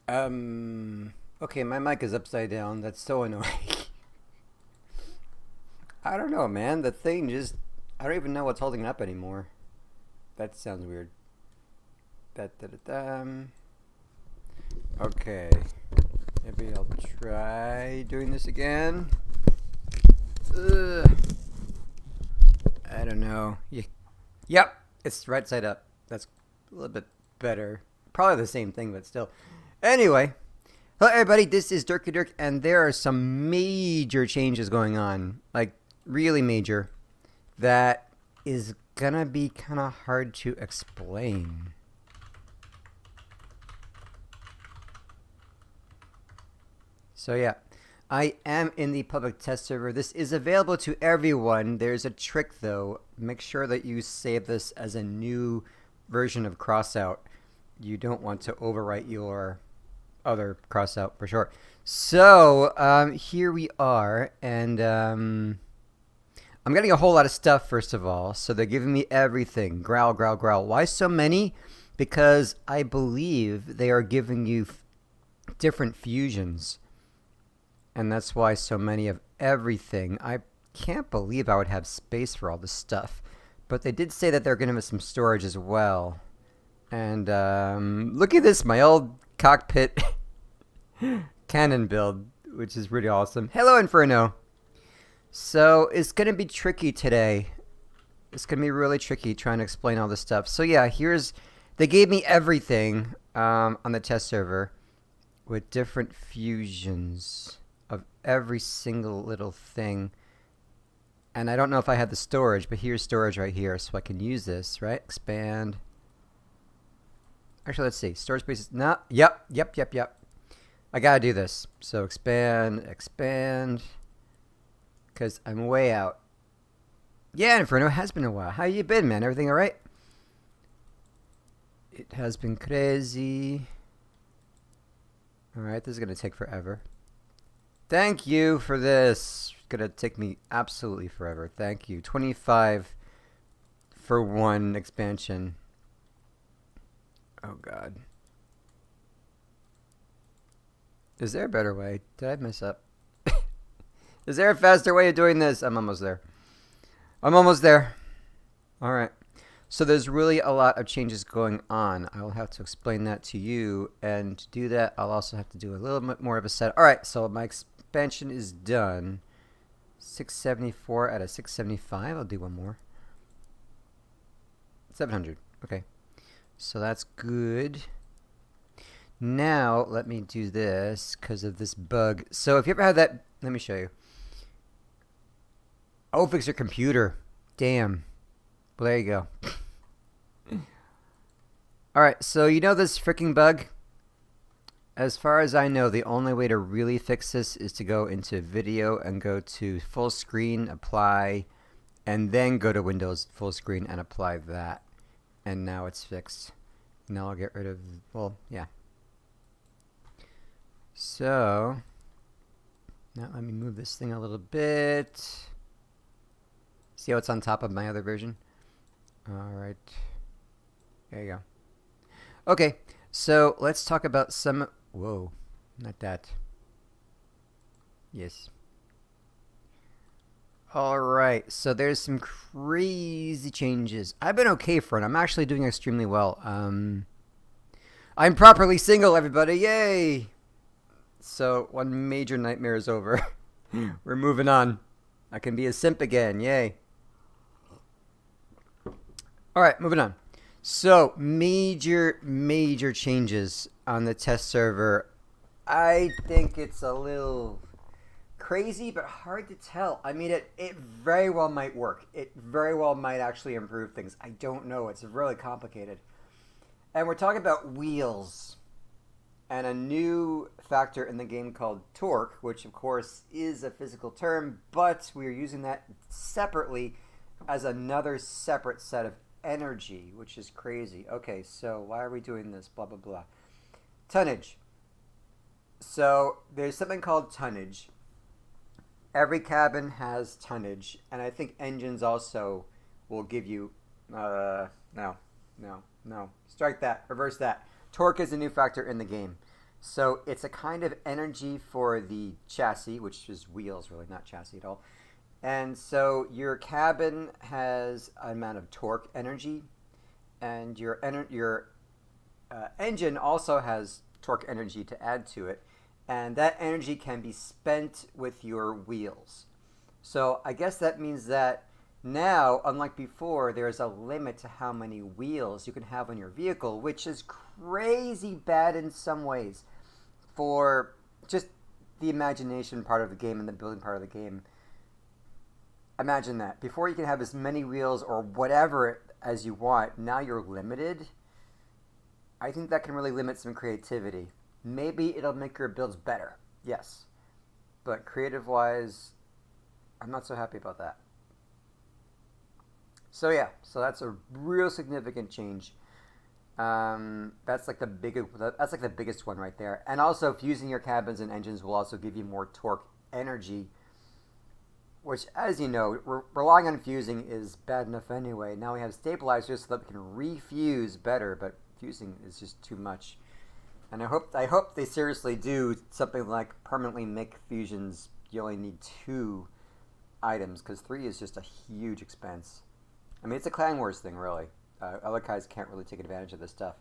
Okay, my mic is upside down. That's so annoying. I don't know, man. The thing just. I don't even know what's holding it up anymore. That sounds weird. Da, da, da, da. Okay. Maybe I'll try doing this again. Ugh. I don't know. Yep, it's right side up. That's a little bit better. Probably the same thing, but still. Anyway, hello everybody. This is Dirky Dirk, and there are some major changes going on, like really major, that is gonna be kind of hard to explain. So yeah, I am in the public test server. This is available to everyone. There's a trick though. Make sure that you save this as a new version of Crossout. You don't want to overwrite your other Crossout for sure. So here we are, and I'm getting a whole lot of stuff first of all. So they're giving me everything. Growl, growl, growl. Why so many? Because I believe they are giving you different fusions. And that's why so many of everything. I can't believe I would have space for all this stuff. But they did say that they're going to have some storage as well. And look at this, my old cockpit cannon build, which is really awesome. Hello, Inferno. So it's going to be tricky today. It's going to be really tricky trying to explain all this stuff. So yeah, they gave me everything on the test server with different fusions of every single little thing. And I don't know if I had the storage, but here's storage right here, so I can use this, right? Expand. Actually, let's see. Storage spaces. No. Yep. I gotta do this. So expand. Because I'm way out. Yeah, Inferno, it has been a while. How you been, man? Everything alright? It has been crazy. Alright, this is gonna take forever. Thank you for this. It's gonna take me absolutely forever. Thank you. 25 for one expansion. Oh god. Is there a better way? Did I mess up? Is there a faster way of doing this? I'm almost there. Alright. So there's really a lot of changes going on. I'll have to explain that to you. And to do that, I'll also have to do a little bit more of a set. Alright, so my expansion is done. 674 out of 675. I'll do one more. 700. Okay. So that's good. Now, let me do this because of this bug. So if you ever had that, let me show you. Oh, fix your computer. Damn. Well, there you go. Alright, so you know this freaking bug? As far as I know, the only way to really fix this is to go into video and go to full screen, apply, and then go to Windows full screen and apply that. And now it's fixed. Now I'll get rid of, well, yeah. So, now let me move this thing a little bit. See how it's on top of my other version? Alright. There you go. Okay, so let's talk about some... Whoa, not that. Yes. Alright, so there's some crazy changes. I've been okay for it. I'm actually doing extremely well. I'm properly single, everybody. Yay! So, one major nightmare is over. We're moving on. I can be a simp again. Yay. Alright, moving on. So, major changes on the test server. I think it's a little crazy, but hard to tell. I mean, it very well might work. It very well might actually improve things. I don't know. It's really complicated. And we're talking about wheels and a new factor in the game called torque, which of course is a physical term, but we're using that separately as another separate set of energy, which is crazy. Okay, so why are we doing this? Blah, blah, blah. Tonnage. So there's something called tonnage. Every cabin has tonnage, and I think engines also will give you... No. Strike that. Reverse that. Torque is a new factor in the game. So it's a kind of energy for the chassis, which is wheels, really, not chassis at all. And so your cabin has an amount of torque energy, and your engine also has torque energy to add to it, and that energy can be spent with your wheels. So I guess that means that now, unlike before, there's a limit to how many wheels you can have on your vehicle, which is crazy bad in some ways for just the imagination part of the game and the building part of the game. Imagine that. Before you can have as many wheels or whatever as you want, now you're limited. I think that can really limit some creativity. Maybe it'll make your builds better, yes. But creative-wise, I'm not so happy about that. So yeah, so that's a real significant change. That's like the biggest one right there. And also, fusing your cabins and engines will also give you more torque energy, which, as you know, relying on fusing is bad enough anyway. Now we have stabilizers so that we can refuse better, but fusing is just too much. And I hope they seriously do something like permanently make fusions. You only need 2 items, because 3 is just a huge expense. I mean, it's a Clan Wars thing, really. Other guys can't really take advantage of this stuff.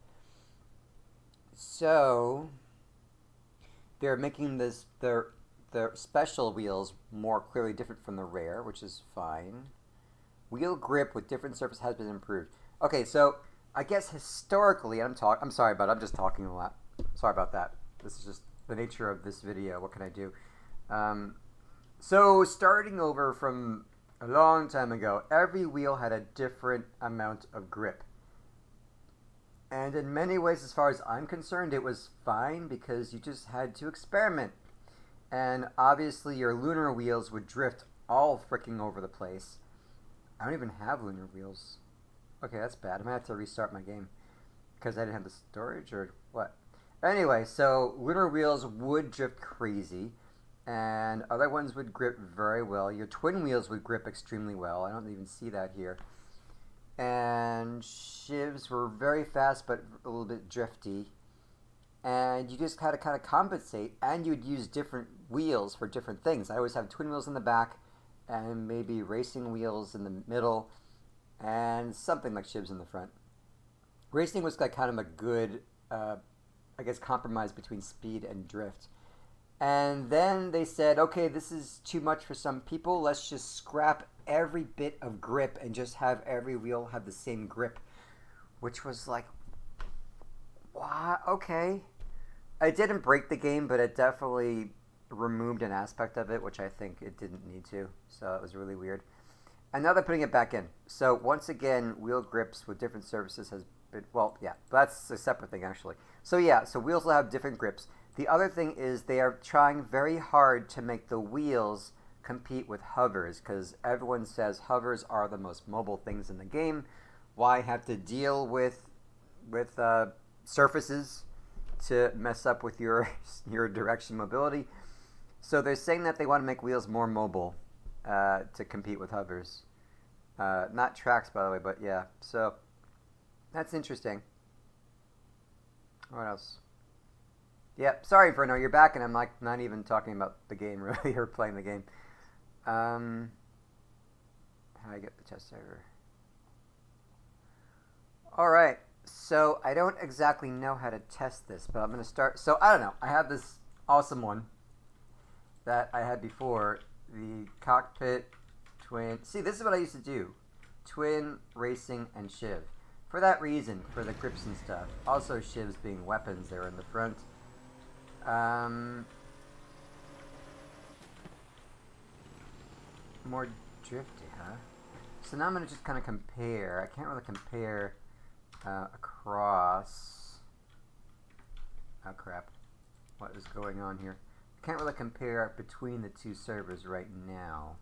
So they're making their special wheels more clearly different from the rare, which is fine. Wheel grip with different surface has been improved. Okay, so I guess historically, I'm sorry, but I'm just talking a lot. Sorry about that. This is just the nature of this video. What can I do? So starting over from a long time ago, every wheel had a different amount of grip. And in many ways, as far as I'm concerned, it was fine because you just had to experiment. And obviously your lunar wheels would drift all freaking over the place. I don't even have lunar wheels. Okay, that's bad. I'm going to have to restart my game because I didn't have the storage or what. Anyway, so lunar wheels would drift crazy, and other ones would grip very well. Your twin wheels would grip extremely well. I don't even see that here. And shivs were very fast but a little bit drifty. And you just had to kind of compensate, and you'd use different wheels for different things. I always have twin wheels in the back, and maybe racing wheels in the middle, and something like shivs in the front. Racing was like kind of a good, I guess, compromise between speed and drift. And then they said, okay, this is too much for some people. Let's just scrap every bit of grip and just have every wheel have the same grip. Which was like, wow, okay. It didn't break the game, but it definitely removed an aspect of it, which I think it didn't need to. So it was really weird. And now they're putting it back in. So once again, wheel grips with different surfaces has been, well, yeah, that's a separate thing actually. So yeah, so wheels will have different grips. The other thing is they are trying very hard to make the wheels compete with hovers, because everyone says hovers are the most mobile things in the game. Why have to deal with surfaces to mess up with your direction mobility? So they're saying that they want to make wheels more mobile to compete with hovers. Not tracks, by the way, but yeah. So that's interesting. What else? Yep, sorry, Verno, you're back, and I'm like not even talking about the game, really, or playing the game. How do I get the test server? Alright, so I don't exactly know how to test this, but I'm going to start. So, I don't know. I have this awesome one that I had before. The cockpit, twin. See, this is what I used to do. Twin, racing, and shiv. For that reason, for the grips and stuff. Also, shivs being weapons there in the front. More drifty, huh? So now I'm going to just kind of compare. I can't really compare across. Oh crap. What is going on here? I can't really compare between the two servers right now.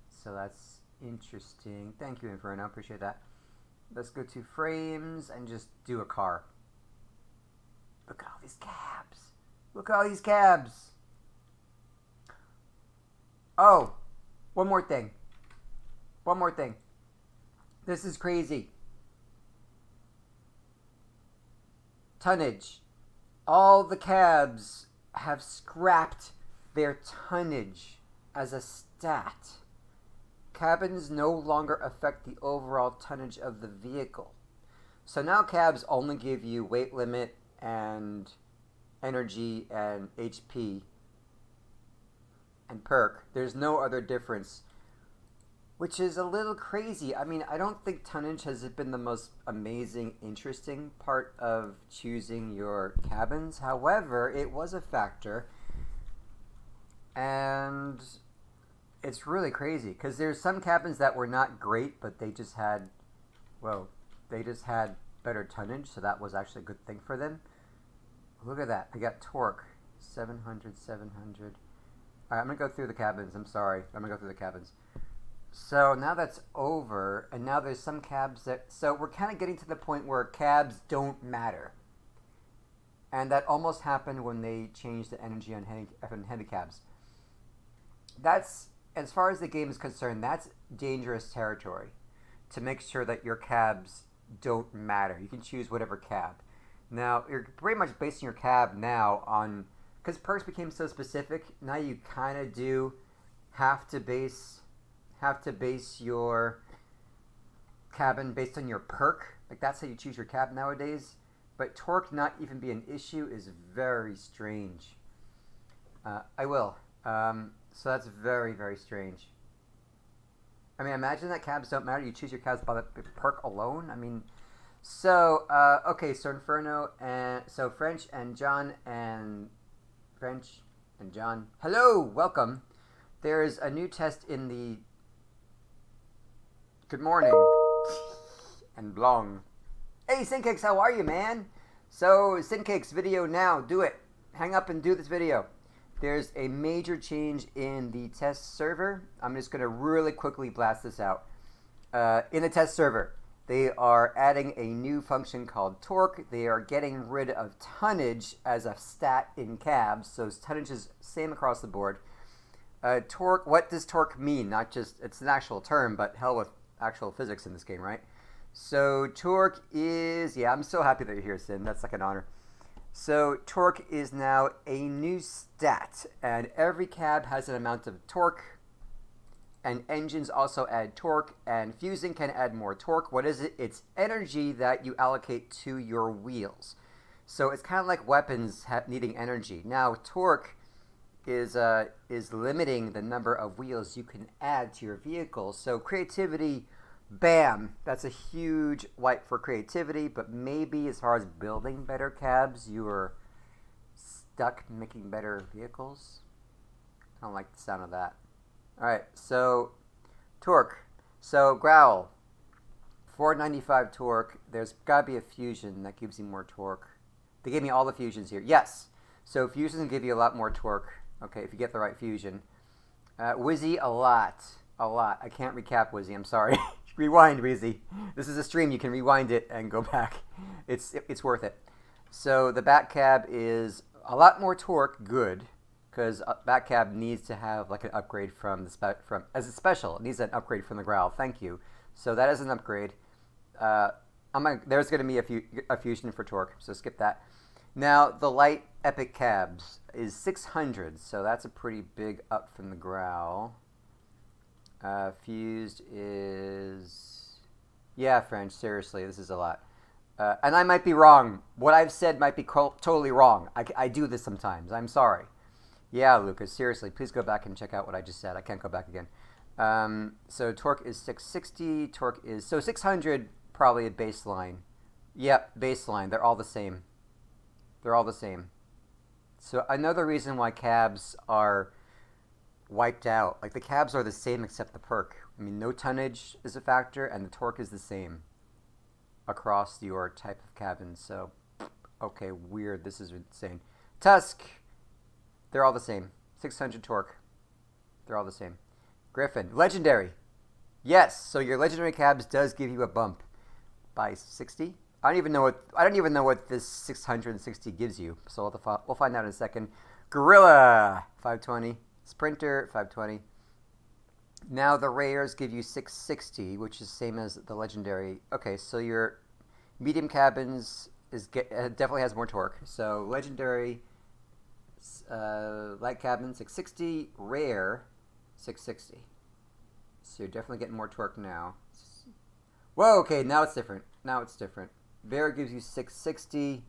So that's interesting. Thank you, Inferno. Appreciate that. Let's go to frames and just do a car. Look at all these cabs. Look at all these cabs. Oh, one more thing. One more thing. This is crazy. Tonnage. all the cabs have scrapped their tonnage as a stat. Cabins no longer affect the overall tonnage of the vehicle. So now cabs only give you weight limit and energy and HP and perk. There's no other difference, which is a little crazy. I mean, I don't think tonnage has been the most amazing, interesting part of choosing your cabins. However, it was a factor, and it's really crazy because there's some cabins that were not great, but they just had, better tonnage, so that was actually a good thing for them. Look at that. They got torque, 700, 700. All right, I'm going to go through the cabins. I'm sorry. I'm going to go through the cabins. So now that's over, and now there's some cabs that... So we're kind of getting to the point where cabs don't matter. And that almost happened when they changed the energy on handicabs. That's, as far as the game is concerned, that's dangerous territory. To make sure that your cabs don't matter. You can choose whatever cab. Now, you're pretty much basing your cab now on... Because perks became so specific, now you kind of do have to base your cabin based on your perk. Like, that's how you choose your cab nowadays. But torque not even be an issue is very strange. I will. So that's very, very strange. I mean, imagine that cabs don't matter. You choose your cabs by the perk alone. I mean, so, okay, so Inferno, and so French and John. Hello, welcome. There's a new test in the... Good morning. And Blong. Hey, Sincakes, how are you, man? So, Sincakes, video now. Do it. Hang up and do this video. There's a major change in the test server. I'm just going to really quickly blast this out. In the test server, they are adding a new function called torque. They are getting rid of tonnage as a stat in cabs. So tonnage is same across the board. Torque, what does torque mean? Not just, it's an actual term, but hell with actual physics in this game, right? So torque is, yeah, I'm so happy that you're here, Sin. That's like an honor. So torque is now a new stat, and every cab has an amount of torque, and engines also add torque, and fusing can add more torque. What is it? It's energy that you allocate to your wheels. So it's kind of like weapons needing energy. Now torque is limiting the number of wheels you can add to your vehicle. So creativity, bam, that's a huge wipe for creativity, but maybe as far as building better cabs, you are stuck making better vehicles. I don't like the sound of that. Alright, so torque. So growl, 495 torque. There's got to be a fusion that gives you more torque. They gave me all the fusions here. Yes, so fusions give you a lot more torque. Okay, if you get the right fusion. Wizzy, a lot. I can't recap Wizzy, I'm sorry. Rewind, Wizzy. This is a stream, you can rewind it and go back. It's worth it. So the back cab is a lot more torque, good, because back cab needs to have like an upgrade from the as a special. It needs an upgrade from the growl. Thank you. So that is an upgrade. There's going to be a fusion for torque, so skip that. Now the light epic cabs is 600, so that's a pretty big up from the growl. Fused is... Yeah, French, seriously, this is a lot. And I might be wrong. What I've said might be totally wrong. I do this sometimes. I'm sorry. Yeah, Lucas, seriously, please go back and check out what I just said. I can't go back again. So torque is 660. Torque is... So 600, probably a baseline. Yep, baseline. They're all the same. They're all the same. So another reason why cabs are wiped out. Like, the cabs are the same except the perk. I mean, no tonnage is a factor, and the torque is the same across your type of cabin. So, okay, weird. This is insane. Tusk, they're all the same. 600 torque. They're all the same. Griffin, legendary. Yes, so your legendary cabs does give you a bump by 60. I don't even know what this 660 gives you. So we'll find out in a second. Gorilla, 520. Sprinter, 520. Now the rares give you 660, which is same as the legendary. Okay, so your medium cabins definitely has more torque. So legendary, light cabin 660, rare 660. So you're definitely getting more torque now. Whoa, okay, now it's different. Bear gives you 660.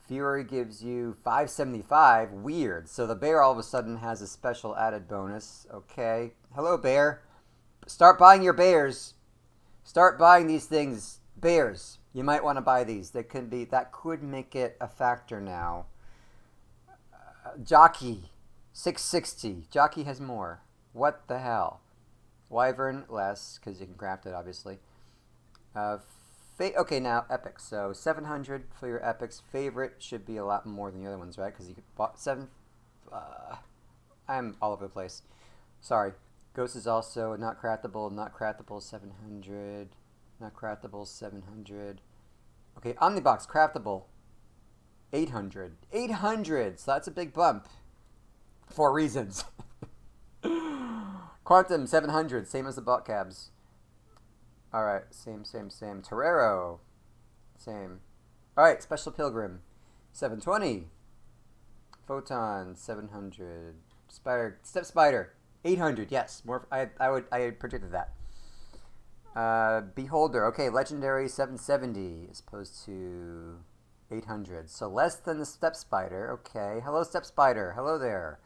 Fury gives you 575. Weird. So the bear all of a sudden has a special added bonus. Okay. Hello, bear. Start buying your bears. Start buying these things. Bears. You might want to buy these. That could make it a factor now. Jockey. 660. Jockey has more. What the hell? Wyvern less, because you can craft it, obviously. Okay, now epics. So 700 for your epics. Favorite should be a lot more than the other ones, right? Because you could bought 7. I'm all over the place. Sorry. Ghost is also not craftable. Not craftable 700. Not craftable 700. Okay, Omnibox craftable 800. 800. So that's a big bump. For reasons. Quantum 700. Same as the bot cabs. Alright, same. Torero, same. Alright, Special Pilgrim, 720. Photon, 700. Step Spider, 800, yes. More. I predicted that. Beholder, okay, Legendary, 770 as opposed to 800. So less than the Step Spider, okay. Hello, Step Spider, hello there.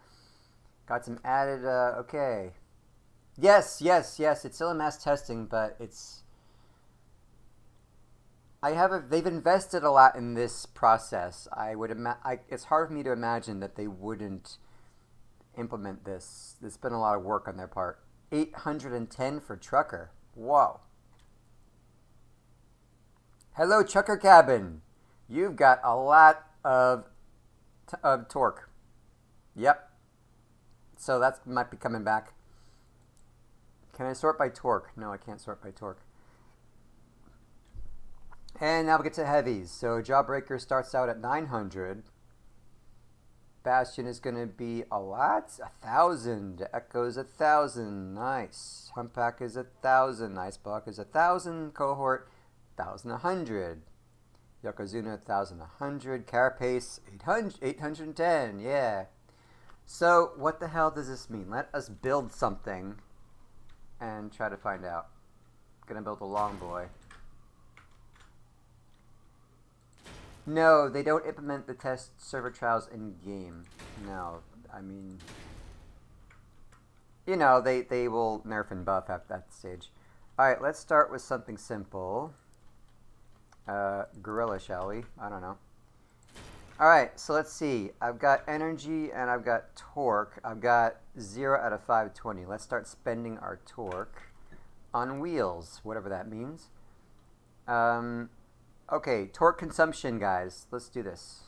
Got some added, okay. Yes. It's still in mass testing, but it's. They've invested a lot in this process. It's hard for me to imagine that they wouldn't implement this. There's been a lot of work on their part. 810 for Trucker. Whoa. Hello, Trucker Cabin. You've got a lot of torque. Yep. So that might be coming back. Can I sort by torque? No, I can't sort by torque. And now we get to heavies. So Jawbreaker starts out at 900. Bastion is going to be a lot. 1,000. Echo's 1,000. Nice. Humpback is 1,000. Iceblock is 1,000. Cohort 1,100. Yokozuna 1,100. Carapace 810. Yeah. So what the hell does this mean? Let us build something and try to find out. Gonna build a long boy. No, they don't implement the test server trials in game. No, I mean, you know, they will nerf and buff at that stage. All right, let's start with something simple. Gorilla, shall we? I don't know. All right, so let's see. I've got energy and I've got torque. I've got 0 out of 520. Let's start spending our torque on wheels, whatever that means. Okay, torque consumption, guys. Let's do this.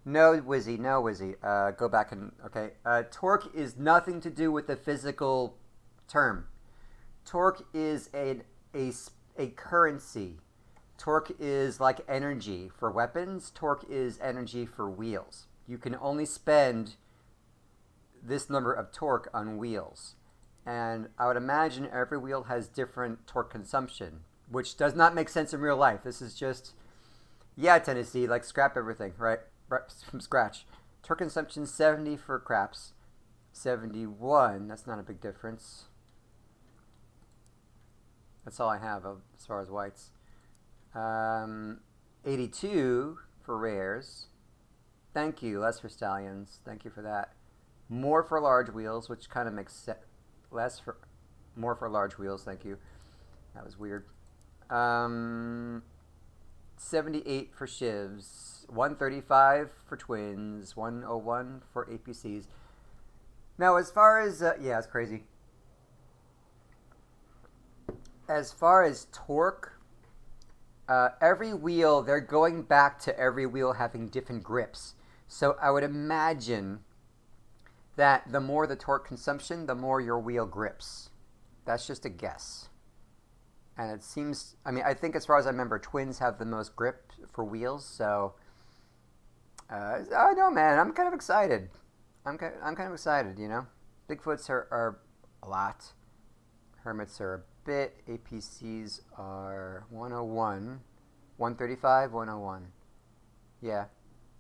No, Wizzy. Go back and, okay. Torque is nothing to do with the physical term. Torque is a currency. Torque is like energy for weapons. Torque is energy for wheels. You can only spend this number of torque on wheels. And I would imagine every wheel has different torque consumption, which does not make sense in real life. This is just, yeah, Tennessee, like scrap everything, right? From scratch. Torque consumption 70 for craps. 71, that's not a big difference. That's all I have as far as whites. 82 for rares. Thank you, less for stallions. Thank you for that. More for large wheels, which kind of makes sense. More for large wheels, thank you. That was weird. 78 for shivs. 135 for twins. 101 for APCs. Now, as far as... yeah, it's crazy. As far as torque... every wheel, they're going back to every wheel having different grips. So I would imagine that the more the torque consumption, the more your wheel grips. That's just a guess. And it seems, I mean, I think as far as I remember, twins have the most grip for wheels. So, I don't know, man. I'm kind of excited. I'm kind of excited, you know. Bigfoots are a lot. Hermits are bit. APCs are 101, 135, 101. Yeah.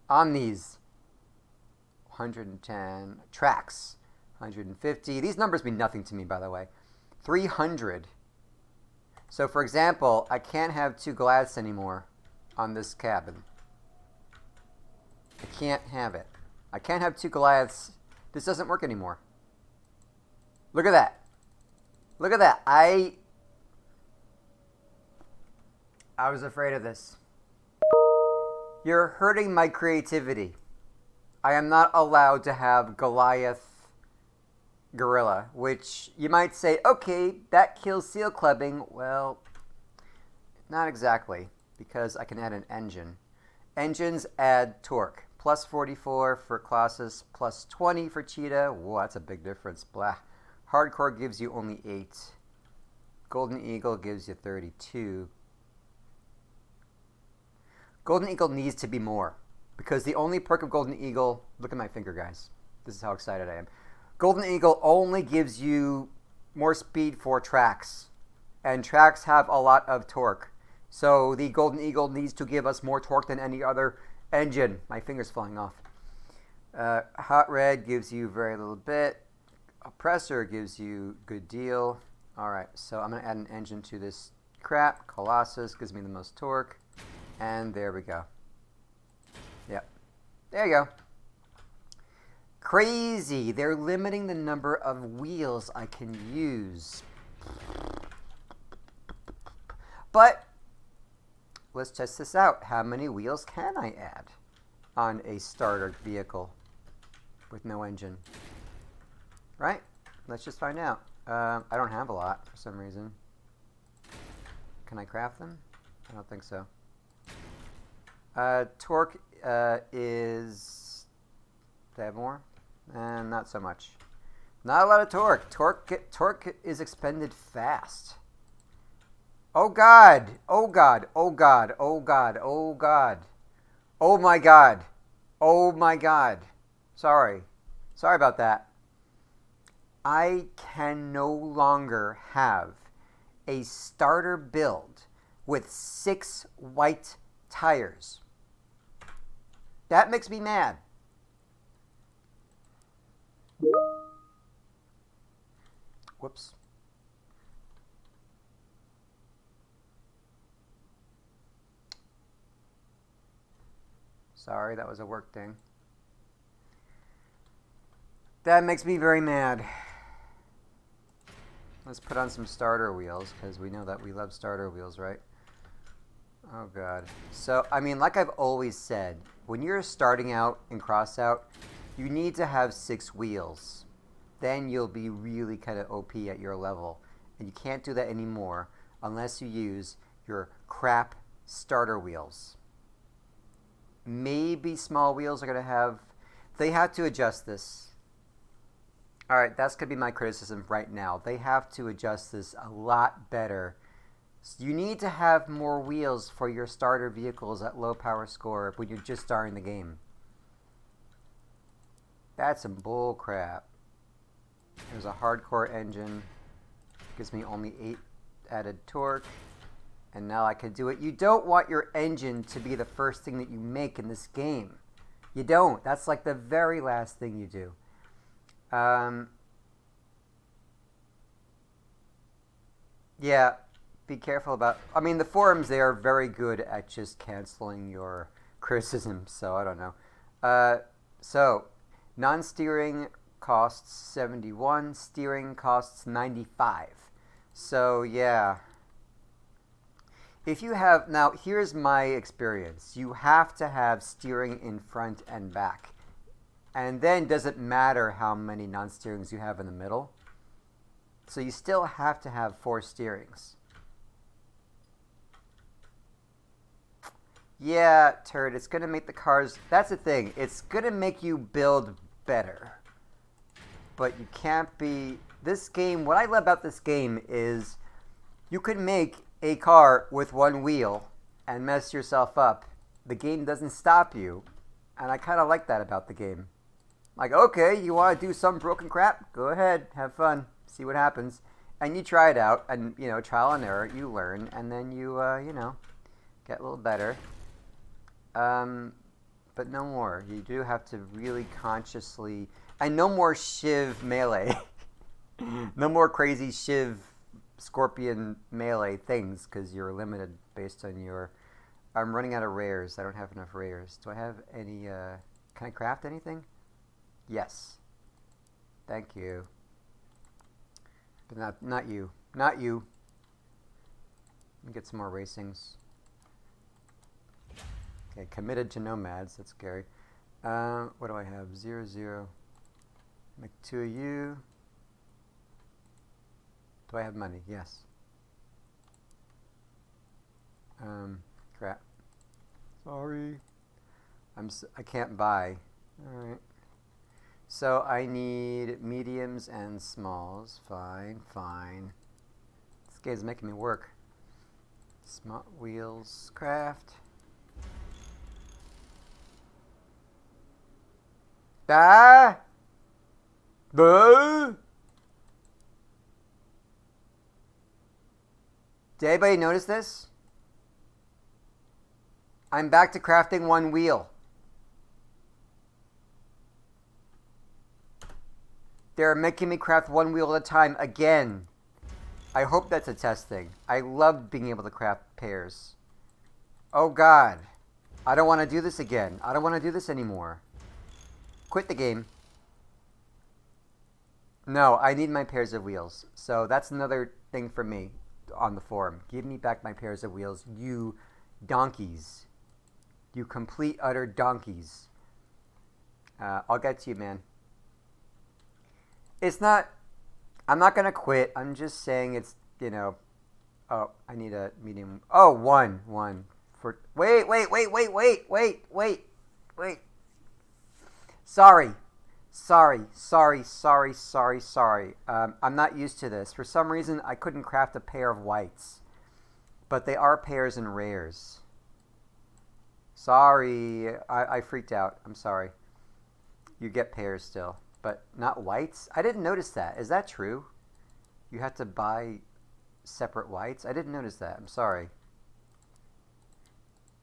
Omnis, 110. Tracks, 150. These numbers mean nothing to me, by the way. 300. So, for example, I can't have 2 glass anymore on this cabin. I can't have it. I can't have 2 Goliaths. This doesn't work anymore. Look at that. Look at that. I was afraid of this. You're hurting my creativity. I am not allowed to have Goliath Gorilla, which you might say, okay, that kills seal clubbing. Well, not exactly, because I can add an engine. Engines add torque. Plus 44 for Colossus, plus 20 for Cheetah. Whoa, that's a big difference. Blah. Hardcore gives you only 8. Golden Eagle gives you 32. Golden Eagle needs to be more, because the only perk of Golden Eagle... Look at my finger, guys. This is how excited I am. Golden Eagle only gives you more speed for tracks, and tracks have a lot of torque. So the Golden Eagle needs to give us more torque than any other engine. My finger's falling off. Hot Red gives you very little bit. Oppressor gives you good deal. Alright, so I'm going to add an engine to this crap. Colossus gives me the most torque. And there we go. Yep. There you go. Crazy. They're limiting the number of wheels I can use. But let's test this out. How many wheels can I add on a starter vehicle with no engine? Right? Let's just find out. I don't have a lot for some reason. Can I craft them? I don't think so. Torque is... Do I have more? Not so much. Not a lot of torque. Torque is expended fast. Oh God! Oh God! Oh God! Oh God! Oh God! Oh my God! Oh my God! Sorry about that. I can no longer have a starter build with 6 white tires. That makes me mad. Whoops. Sorry, that was a work thing. That makes me very mad. Let's put on some starter wheels, because we know that we love starter wheels, right? Oh, God. So, I mean, like I've always said, when you're starting out in Crossout, you need to have 6 wheels. Then you'll be really kind of OP at your level. And you can't do that anymore unless you use your crap starter wheels. Maybe small wheels are going to have... They have to adjust this. Alright, that's going to be my criticism right now. They have to adjust this a lot better. So you need to have more wheels for your starter vehicles at low power score when you're just starting the game. That's some bull crap. There's a hardcore engine. Gives me only 8 added torque. And now I can do it. You don't want your engine to be the first thing that you make in this game. You don't. That's like the very last thing you do. Yeah, be careful about... I mean, the forums, they are very good at just canceling your criticism, so I don't know. So, non-steering costs 71, steering costs 95. So, yeah. If you have... Now, here's my experience. You have to have steering in front and back. And then doesn't matter how many non-steerings you have in the middle. So you still have to have 4 steerings. Yeah, Turd, it's going to make the cars... That's the thing. It's going to make you build better. But you can't be... This game... What I love about this game is you can make a car with 1 wheel and mess yourself up. The game doesn't stop you. And I kind of like that about the game. Like, okay, you want to do some broken crap? Go ahead, have fun, see what happens. And you try it out, and you know, trial and error, you learn, and then you you know, get a little better. But no more. You do have to really consciously, and no more Shiv melee. No more crazy Shiv Scorpion melee things, because you're limited based on your... I'm running out of rares. I don't have enough rares. Do I have any... Can I craft anything? Yes. Thank you. But not you. Not you. Let me get some more racings. Okay, committed to nomads. That's scary. What do I have? 0, 0. Make 2 of you. Do I have money? Yes. Crap. Sorry. I can't buy. Alright. So I need mediums and smalls. Fine, fine. This game's making me work. Smart wheels, craft. Ah! Boo! Did anybody notice this? I'm back to crafting 1 wheel. They're making me craft 1 wheel at a time again. I hope that's a test thing. I love being able to craft pairs. Oh God. I don't want to do this again. I don't want to do this anymore. Quit the game. No, I need my pairs of wheels. So that's another thing for me on the forum. Give me back my pairs of wheels, you donkeys. You complete, utter donkeys. I'll get to you, man. It's not... I'm not going to quit. I'm just saying it's, you know... Oh, I need a medium... Oh, one. For... Wait. Sorry. I'm not used to this. For some reason, I couldn't craft a pair of whites. But they are pairs and rares. Sorry. I freaked out. I'm sorry. You get pairs still. But not whites? I didn't notice that. Is that true? You have to buy separate whites? I didn't notice that. I'm sorry.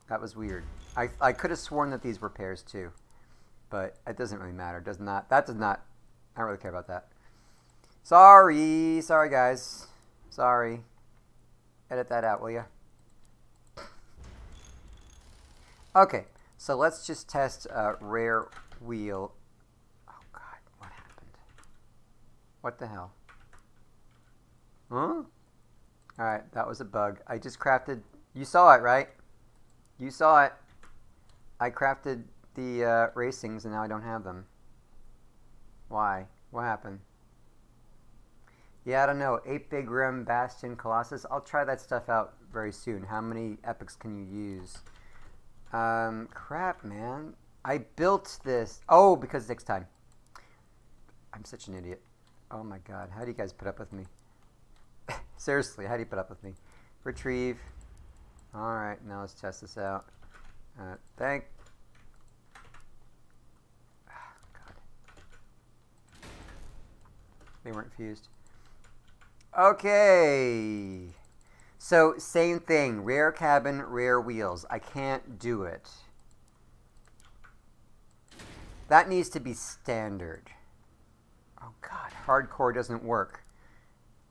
That was weird. I could have sworn that these were pairs too. But it doesn't really matter. That does not... I don't really care about that. Sorry guys. Sorry. Edit that out, will you? Okay, so let's just test rare wheel. Oh God, what happened? What the hell? Huh? Alright, that was a bug. I just crafted... You saw it, right? You saw it. I crafted the racings and now I don't have them. Why? What happened? Yeah, I don't know. 8 Big Rim, Bastion, Colossus. I'll try that stuff out very soon. How many epics can you use? Crap, man. I built this. Oh, because it takes time. I'm such an idiot. Oh my God. How do you guys put up with me? Seriously, how do you put up with me? Retrieve. Alright, now let's test this out. God. They weren't fused. Okay. So, same thing. Rare cabin, rare wheels. I can't do it. That needs to be standard. Oh, God. Hardcore doesn't work.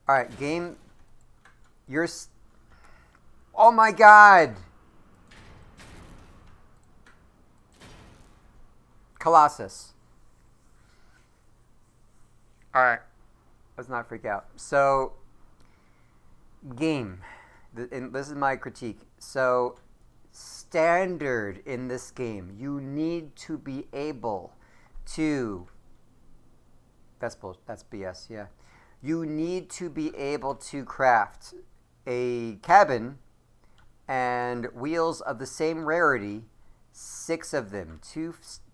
Alright, game. You're... Oh, my God. Colossus. Alright. Let's not freak out. So, game. And this is my critique. So, standard in this game. You need to be able to... That's BS, yeah. You need to be able to craft a cabin and wheels of the same rarity, 6 of them.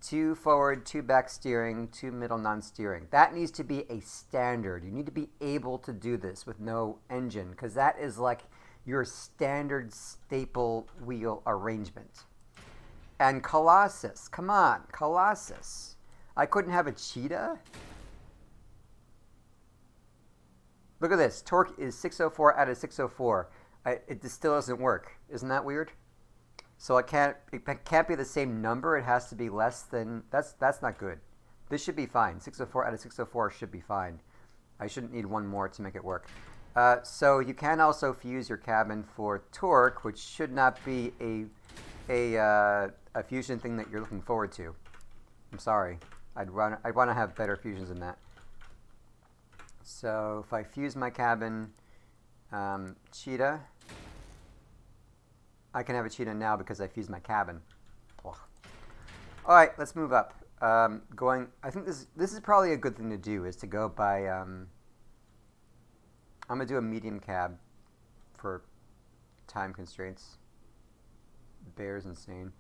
2 forward, 2 back steering, 2 middle non-steering. That needs to be a standard. You need to be able to do this with no engine, because that is like your standard staple wheel arrangement. And Colossus, come on, Colossus. I couldn't have a cheetah? Look at this. Torque is 604 out of 604. It still doesn't work. Isn't that weird? So it can't be the same number. It has to be less than. That's not good. This should be fine. 604 out of 604 should be fine. I shouldn't need one more to make it work. So you can also fuse your cabin for torque, which should not be a fusion thing that you're looking forward to. I'm sorry. I'd want to have better fusions than that. So if I fuse my cabin, cheetah, I can have a cheetah now because I fused my cabin. Ugh. All right, let's move up. I think this is probably a good thing to do, is to go by. I'm gonna do a medium cab for time constraints. Bear's insane.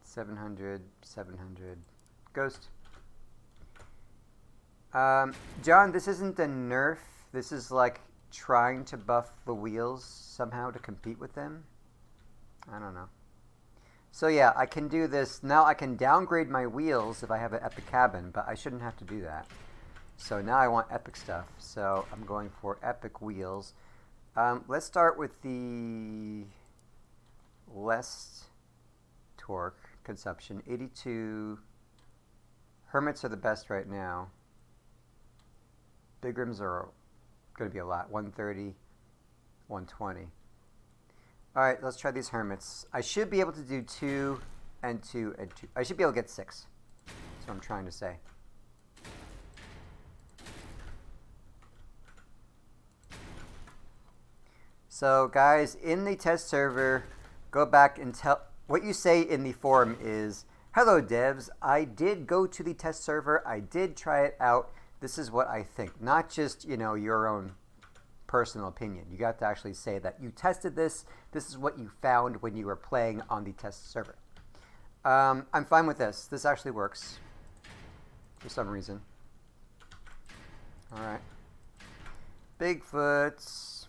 700, 700. Ghost. John, this isn't a nerf. This is like trying to buff the wheels somehow to compete with them. I don't know. So yeah, I can do this. Now I can downgrade my wheels if I have an epic cabin, but I shouldn't have to do that. So now I want epic stuff. So I'm going for epic wheels. Let's start with the less torque consumption. 82. Hermits are the best right now. Big rims are going to be a lot. 130, 120. All right, let's try these hermits. I should be able to do 2 and 2 and 2. I should be able to get 6. That's what I'm trying to say. So guys, in the test server, go back and tell what you say in the forum is, hello devs, I did go to the test server, I did try it out, this is what I think. Not just, your own personal opinion. You got to actually say that you tested this, this is what you found when you were playing on the test server. I'm fine with this. This actually works for some reason. All right. Bigfoots.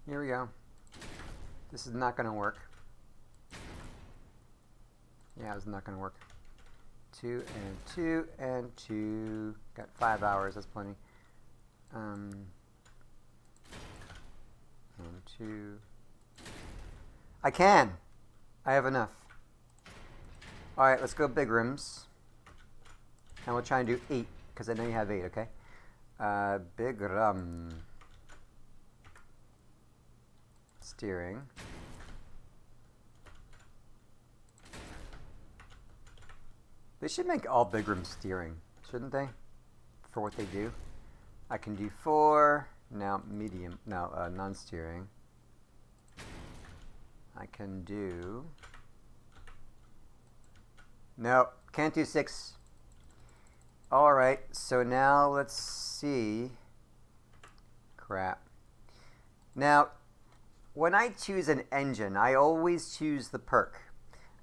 Here we go. This is not going to work. Yeah, it's not going to work. 2 and 2 and 2. Got 5 hours. That's plenty. And 2. I can. I have enough. All right, let's go big rims. And we'll try and do 8 because I know you have 8. Okay. Big rum. Steering. They should make all big rims steering, shouldn't they? For what they do. I can do 4. Now medium. Now non-steering. I can do. No, can't do 6. All right. So now let's see. Crap. Now, when I choose an engine, I always choose the perk.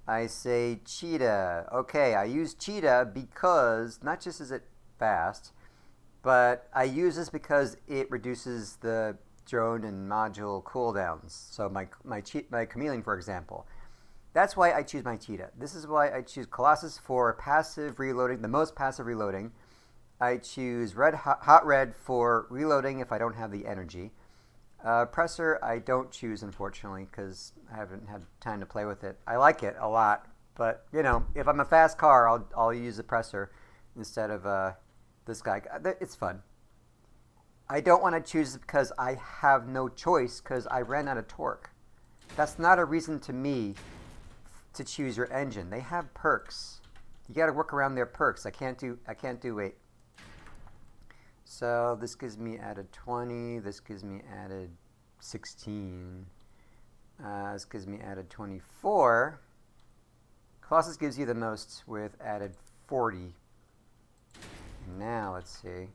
I say cheetah. Okay, I use cheetah because, not just is it fast, but I use this because it reduces the drone and module cooldowns. So my chameleon, for example. That's why I choose my cheetah. This is why I choose Colossus for passive reloading, the most passive reloading. I choose hot red for reloading if I don't have the energy. Presser, I don't choose, unfortunately, because I haven't had time to play with it. I like it a lot, but, if I'm a fast car, I'll use the presser instead of this guy. It's fun. I don't want to choose it because I have no choice because I ran out of torque. That's not a reason to me to choose your engine. They have perks. You got to work around their perks. I can't do 8. So this gives me added 20. This gives me added 16. This gives me added 24. Colossus gives you the most with added 40. Now let's see.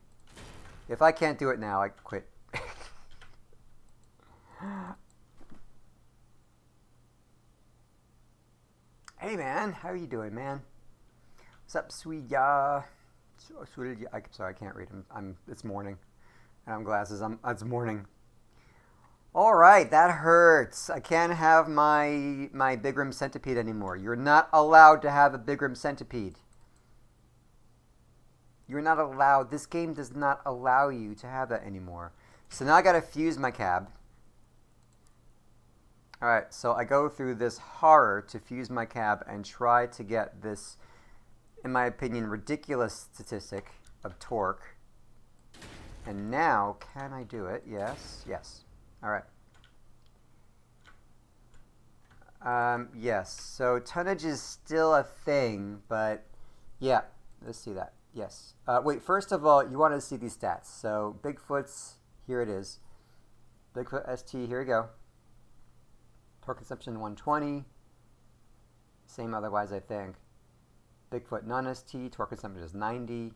If I can't do it now, I quit. Hey man, how are you doing, man? What's up, sweet ya? Sorry, I can't read. It's morning. I have glasses. It's morning. All right, that hurts. I can't have my big rim centipede anymore. You're not allowed to have a big rim centipede. You're not allowed. This game does not allow you to have that anymore. So now I gotta fuse my cab. Alright, so I go through this horror to fuse my cab and try to get this, in my opinion, ridiculous statistic of torque. And now, can I do it? Yes, yes. Alright. Yes, so tonnage is still a thing, but yeah, let's see that. Yes. Wait, first of all, you want to see these stats. So Bigfoot's, here it is. Bigfoot ST, here we go. Torque consumption 120. Same otherwise, I think. Bigfoot non-ST, torque consumption is 90.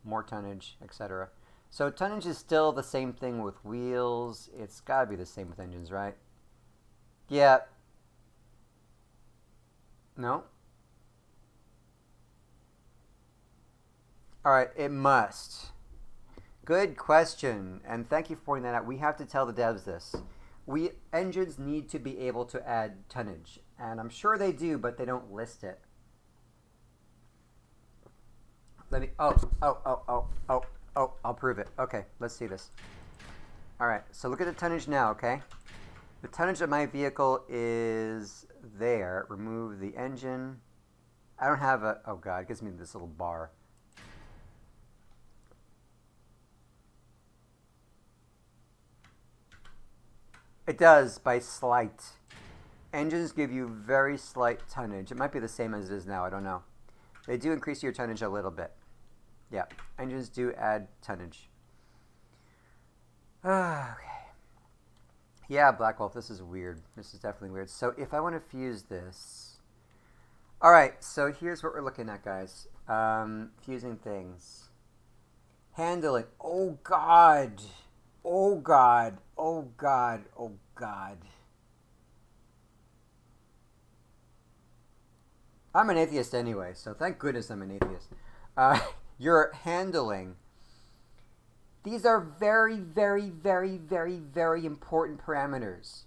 More tonnage, etc. So tonnage is still the same thing with wheels. It's got to be the same with engines, right? Yeah. No? All right, it must. Good question, and thank you for pointing that out. We have to tell the devs this. Engines need to be able to add tonnage, and I'm sure they do, but they don't list it. Let me. Oh! I'll prove it. Okay, let's see this. All right, so look at the tonnage now. Okay, the tonnage of my vehicle is there. Remove the engine. I don't have a. Oh God, it gives me this little bar. It does, by slight. Engines give you very slight tonnage. It might be the same as it is now, I don't know. They do increase your tonnage a little bit. Yeah, engines do add tonnage. Okay. Yeah, Black Wolf, this is weird. This is definitely weird. So if I want to fuse this... Alright, so here's what we're looking at, guys. Fusing things. Handling. Oh, God! Oh, God. Oh, God. Oh, God. I'm an atheist anyway, so thank goodness I'm an atheist. Your handling. These are very, very, very, very, very important parameters.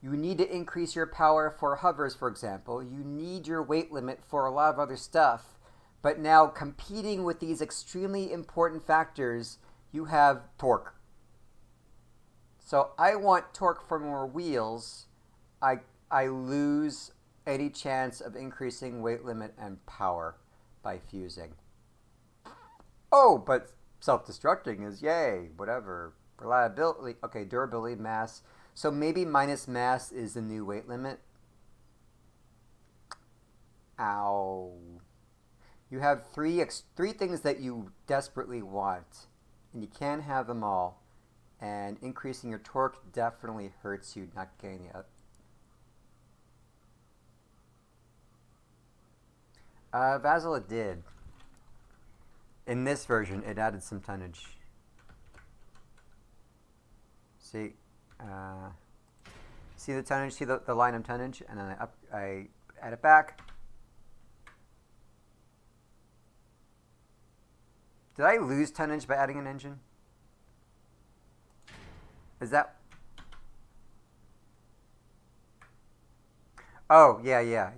You need to increase your power for hovers, for example. You need your weight limit for a lot of other stuff. But now, competing with these extremely important factors, you have torque. So I want torque for more wheels. I lose any chance of increasing weight limit and power by fusing. Oh, but self-destructing is yay, whatever. Reliability, okay, durability, mass. So maybe minus mass is the new weight limit. Ow. You have three things that you desperately want, and you can't have them all. And increasing your torque definitely hurts you not getting it. Vassal, it did. In this version, it added some tonnage. See? See the tonnage? See the line of tonnage? And then I add it back. Did I lose tonnage by adding an engine? Is that... Oh, yeah.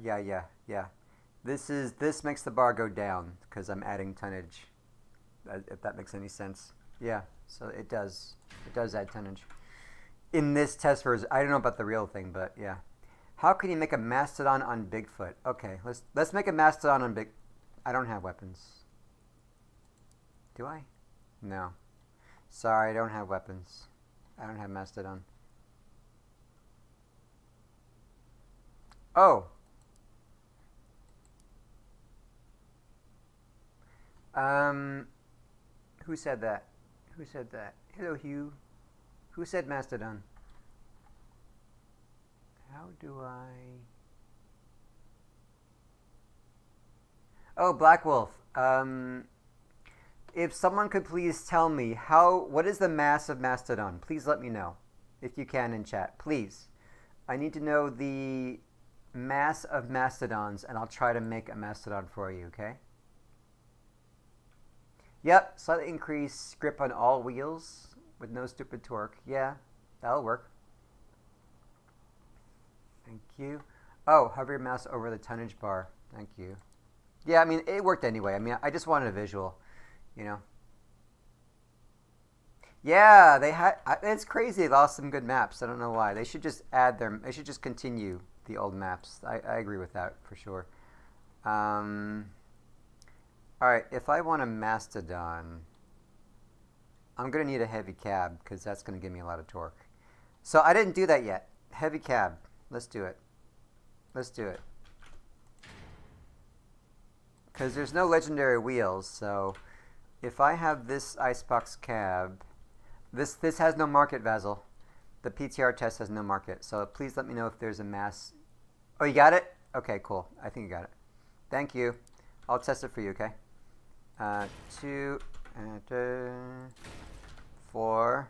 This makes the bar go down because I'm adding tonnage. If that makes any sense. Yeah, so it does. It does add tonnage. In this test version, I don't know about the real thing, but yeah. How can you make a mastodon on Bigfoot? Okay, let's make a mastodon on Big... I don't have weapons. Do I? No. Sorry, I don't have weapons. I don't have mastodon. Oh. Who said that? Who said that? Hello, Hugh. Who said mastodon? How do I... Oh, Black Wolf. If someone could please tell me what is the mass of mastodon? Please let me know, if you can, in chat. Please. I need to know the mass of mastodons, and I'll try to make a mastodon for you, okay? Yep, slightly increase grip on all wheels with no stupid torque. Yeah, that'll work. Thank you. Oh, hover your mouse over the tonnage bar. Thank you. Yeah, I mean, it worked anyway. I mean, I just wanted a visual, you know. Yeah, they had. It's crazy. They lost some good maps. I don't know why. They should just add them. They should just continue the old maps. I agree with that for sure. All right, if I want a mastodon, I'm gonna need a heavy cab because that's gonna give me a lot of torque. So I didn't do that yet. Heavy cab. Let's do it. Let's do it. Because there's no legendary wheels, so if I have this icebox cab, this has no market, Vasil. The PTR test has no market, so please let me know if there's a mass. Oh, you got it? Okay, cool. I think you got it. Thank you. I'll test it for you, okay? 2, 4,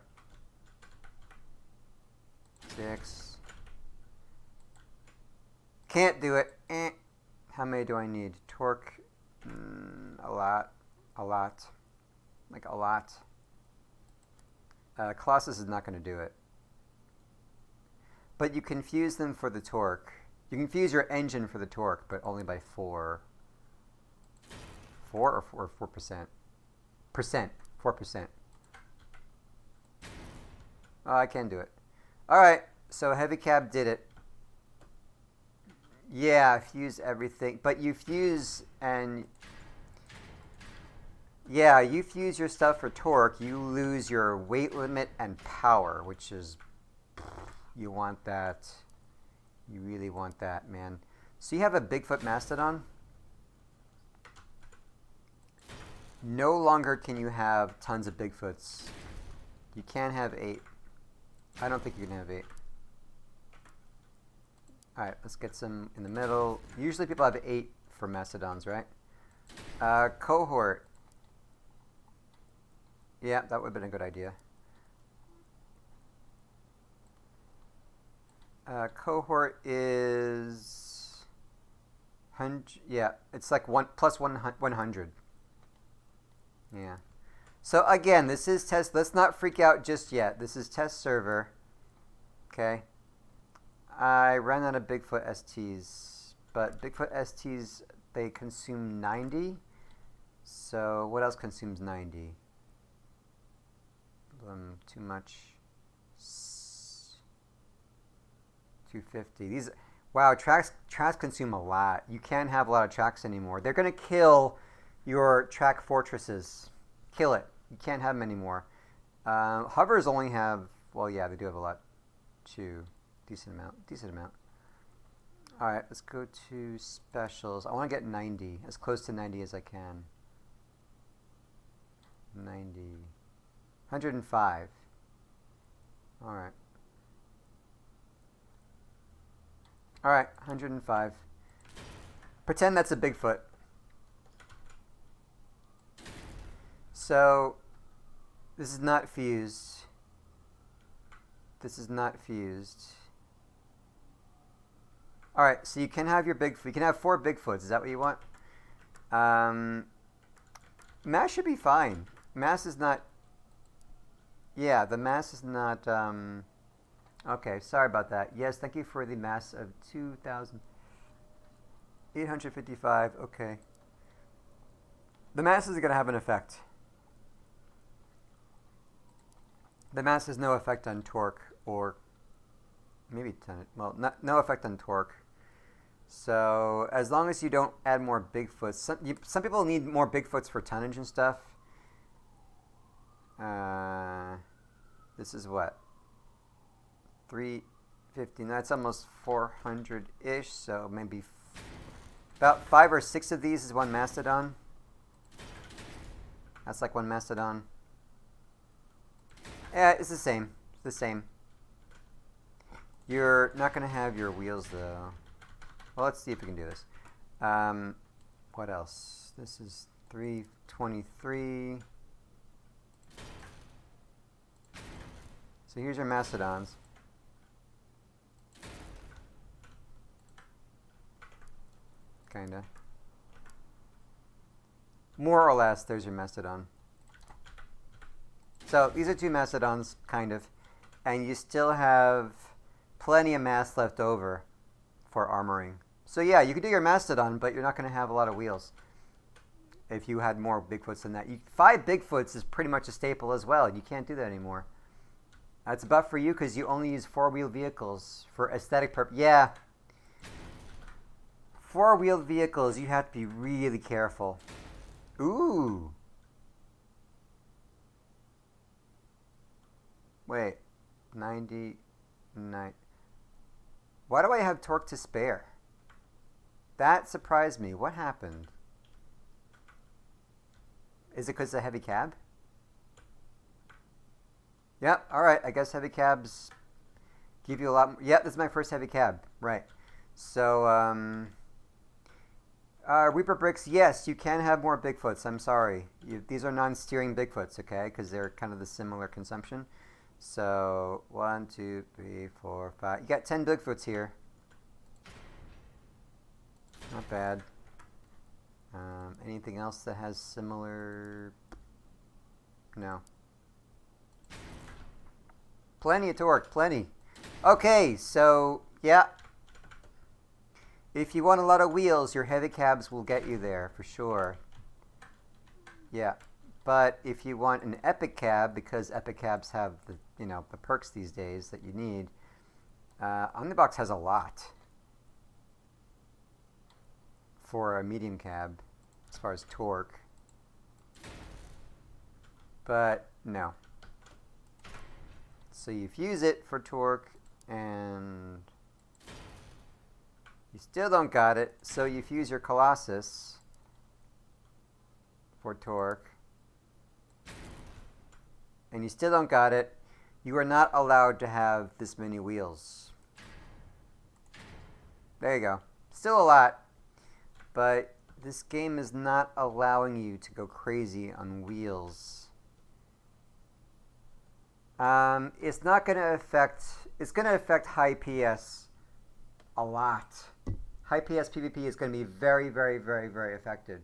6. Can't do it. How many do I need? Torque. A lot. Like a lot. Colossus is not going to do it. But you can fuse them for the torque. You can fuse your engine for the torque, but only by 4. 4 or 4%? 4%. Oh, I can do it. Alright, so heavy cab did it. Yeah, fuse everything. But you fuse and... Yeah, you fuse your stuff for torque. You lose your weight limit and power, which is... You want that. You really want that, man. So you have a Bigfoot Mastodon. No longer can you have tons of Bigfoots. You can have 8. I don't think you can have 8. Alright, let's get some in the middle. Usually people have 8 for Mastodons, right? Cohort. Yeah, that would have been a good idea. Cohort is... Yeah, it's like plus 100. Yeah. So again, this is test. Let's not freak out just yet. This is test server. Okay. I ran out of Bigfoot STs, but Bigfoot STs, they consume 90. So what else consumes 90? Too much. 250. These, wow, tracks consume a lot. You can't have a lot of tracks anymore. They're gonna kill your track fortresses. Kill it. You can't have them anymore. Hovers only have, well, yeah, they do have a lot too. Decent amount. All right, let's go to specials. I want to get 90, as close to 90 as I can. 90. 105. All right. All right, 105. Pretend that's a Bigfoot. So, this is not fused. This is not fused. All right, so you can have your Bigfoot. You can have 4 Bigfoots. Is that what you want? Mass should be fine. Mass is not... Yeah, the mass is not... Okay, sorry about that. Yes, thank you for the mass of 2,855. Okay. The mass isn't going to have an effect. The mass has no effect on torque or maybe well, no effect on torque. So as long as you don't add more Bigfoots, some people need more Bigfoots for tonnage and stuff. This is what? 350. That's almost 400-ish. So maybe about 5 or 6 of these is one Mastodon. That's like one Mastodon. Yeah, it's the same. It's the same. You're not going to have your wheels, though. Well, let's see if we can do this. What else? This is 323. So here's your Mastodons. Kinda. More or less, there's your Mastodon. So these are 2 Mastodons, kind of. And you still have plenty of mass left over. for armoring. So yeah, you could do your Mastodon, but you're not going to have a lot of wheels. If you had more Bigfoots than that. 5 Bigfoots is pretty much a staple as well. You can't do that anymore. That's a buff for you because you only use 4-wheel vehicles for aesthetic purpose. Yeah. 4-wheeled vehicles, you have to be really careful. Ooh. Wait. 99. Why do I have torque to spare? That surprised me. What happened? Is it because it's a heavy cab? Yep, alright. I guess heavy cabs give you a lot more. Yep, this is my first heavy cab. Right. So, Reaper Bricks, yes, you can have more Bigfoots. I'm sorry. These are non-steering Bigfoots, okay? Because they're kind of the similar consumption. So, 1, 2, 3, 4, 5. You got 10 Bigfoots here. Not bad. Anything else that has similar... No. Plenty of torque, plenty. Okay, so, yeah. If you want a lot of wheels, your heavy cabs will get you there, for sure. Yeah. But if you want an epic cab, because epic cabs have the, the perks these days that you need, Omnibox has a lot for a medium cab as far as torque. But no. So you fuse it for torque and you still don't got it, so you fuse your Colossus for torque and you still don't got it. You are not allowed to have this many wheels. There you go. Still a lot, but this game is not allowing you to go crazy on wheels. It's not going to affect... It's going to affect high PS a lot. High PS PvP is going to be very, very, very, very affected.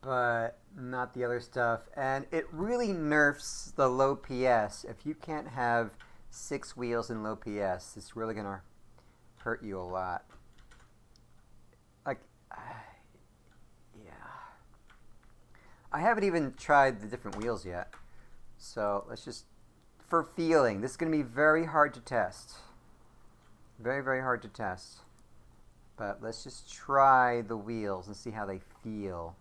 But not the other stuff. And it really nerfs the low PS. If you can't have 6 wheels in low PS, it's really going to hurt you a lot. Like, yeah. I haven't even tried the different wheels yet. So let's just, for feeling, this is going to be very hard to test. Very, very hard to test. But let's just try the wheels and see how they feel.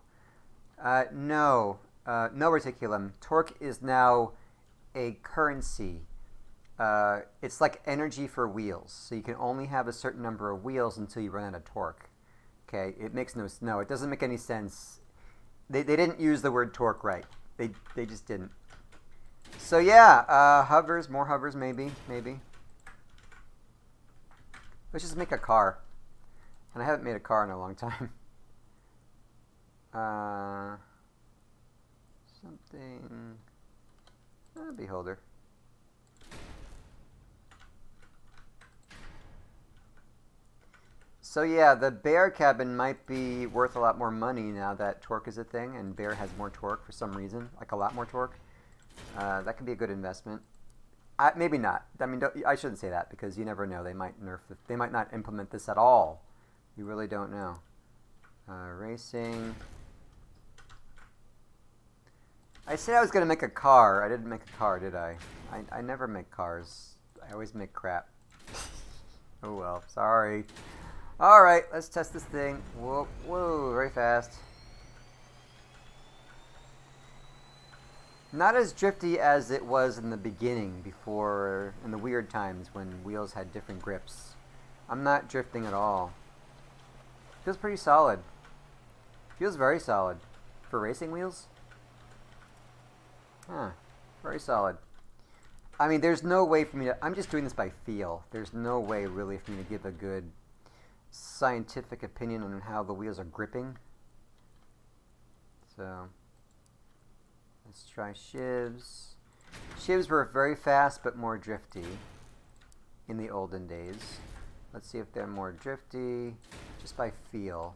No reticulum. Torque is now a currency. It's like energy for wheels. So you can only have a certain number of wheels until you run out of torque. Okay, it makes no, it doesn't make any sense. They didn't use the word torque right. They just didn't. So yeah, hovers, more hovers maybe. Let's just make a car. And I haven't made a car in a long time. Something... beholder. So yeah, the bear cabin might be worth a lot more money now that torque is a thing, and bear has more torque for some reason, like a lot more torque. That could be a good investment. Maybe not. I mean, I shouldn't say that because you never know. They might nerf. They might not implement this at all. You really don't know. Racing. I said I was going to make a car. I didn't make a car, did I? I never make cars. I always make crap. Oh well, sorry. Alright, let's test this thing. Whoa, whoa, very fast. Not as drifty as it was in the beginning, before, in the weird times when wheels had different grips. I'm not drifting at all. Feels pretty solid. Feels very solid. For racing wheels? Huh, very solid. I mean, there's no way for me to... I'm just doing this by feel. There's no way, really, for me to give a good scientific opinion on how the wheels are gripping. So, let's try shivs. Shivs were very fast, but more drifty in the olden days. Let's see if they're more drifty, just by feel.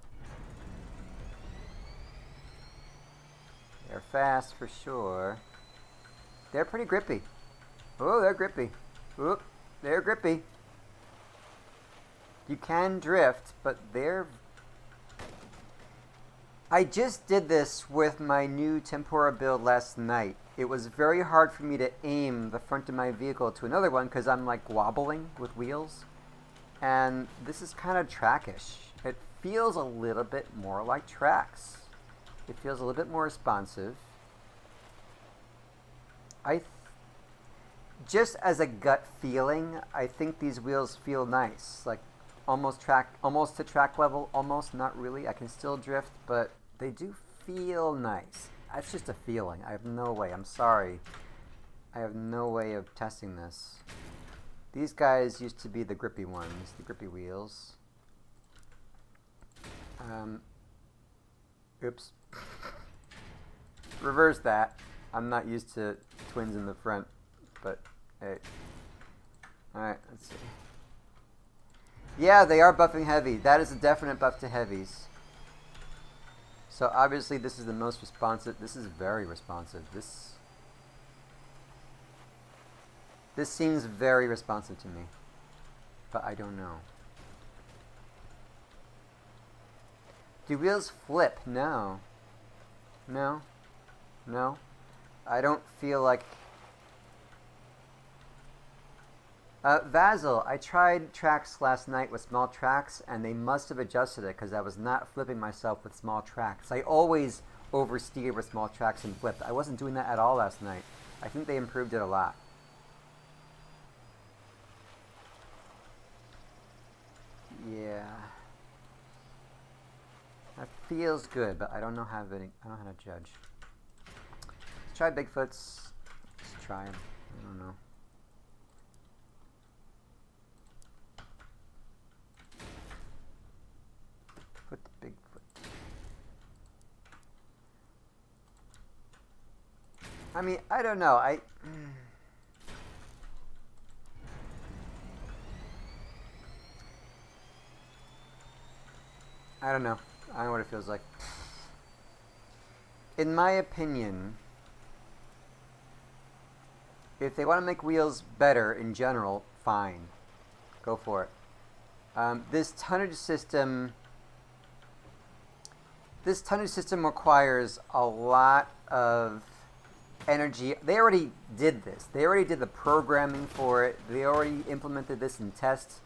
They're fast for sure. They're pretty grippy. Oh, they're grippy. Oop. They're grippy. You can drift, but they're... I just did this with my new Tempura build last night. It was very hard for me to aim the front of my vehicle to another one because I'm like wobbling with wheels. And this is kind of trackish. It feels a little bit more like tracks. It feels a little bit more responsive. Just as a gut feeling, I think these wheels feel nice. Like almost to track level, almost, not really. I can still drift, but they do feel nice. That's just a feeling. I have no way. I'm sorry. I have no way of testing this. These guys used to be the grippy ones, the grippy wheels. Oops. Reverse that. I'm not used to twins in the front, but hey. Alright, let's see. Yeah, they are buffing heavy. That is a definite buff to heavies. So obviously this is the most responsive. This is very responsive. This seems very responsive to me. But I don't know. Do wheels flip? No. No. No. I don't feel like... Vasil, I tried tracks last night with small tracks, and they must have adjusted it because I was not flipping myself with small tracks. I always oversteer with small tracks and flipped. I wasn't doing that at all last night. I think they improved it a lot. Yeah. That feels good, but I don't know how to judge. Let's try Bigfoots. Let's try them. I don't know. Put the Bigfoot. I mean, I don't know. I don't know. I don't know what it feels like. In my opinion, if they want to make wheels better in general, fine. Go for it. This tonnage system requires a lot of energy. They already did this. They already did the programming for it. They already implemented this in tests.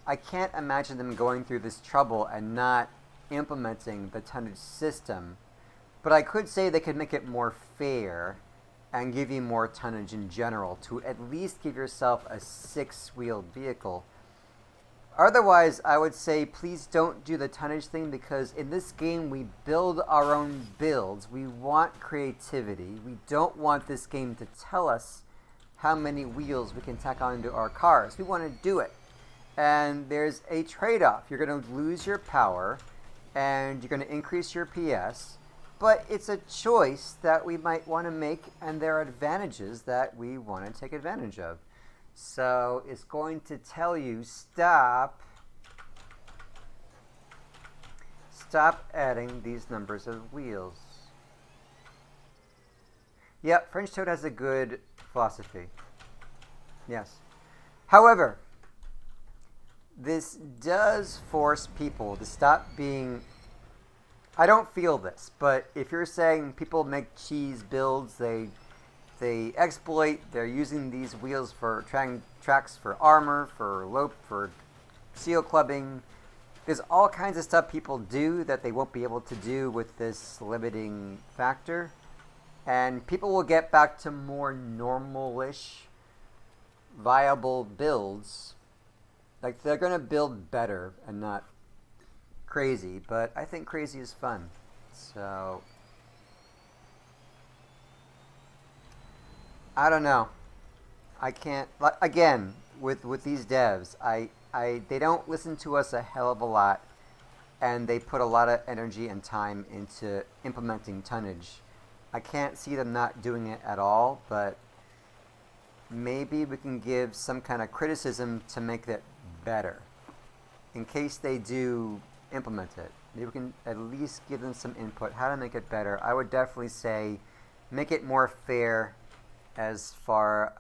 I can't imagine them going through this trouble and not implementing the tonnage system. But I could say they could make it more fair and give you more tonnage in general to at least give yourself a 6-wheeled vehicle. Otherwise, I would say please don't do the tonnage thing, because in this game we build our own builds. We want creativity. We don't want this game to tell us how many wheels we can tack onto our cars. We want to do it. And there's a trade-off. You're going to lose your power and you're going to increase your PS, but it's a choice that we might want to make, and there are advantages that we want to take advantage of. So it's going to tell you stop adding these numbers of wheels. Yep, French Toad has a good philosophy. Yes. However, this does force people to stop being... I don't feel this, but if you're saying people make cheese builds, they exploit, they're using these wheels for tracks for armor, for seal clubbing. There's all kinds of stuff people do that they won't be able to do with this limiting factor. And people will get back to more normal-ish, viable builds. Like, they're going to build better and not crazy, but I think crazy is fun. So... I don't know. I can't... Again, with these devs, they don't listen to us a hell of a lot, and they put a lot of energy and time into implementing tonnage. I can't see them not doing it at all, but maybe we can give some kind of criticism to make that better. In case they do implement it. Maybe we can at least give them some input, how to make it better. I would definitely say make it more fair as far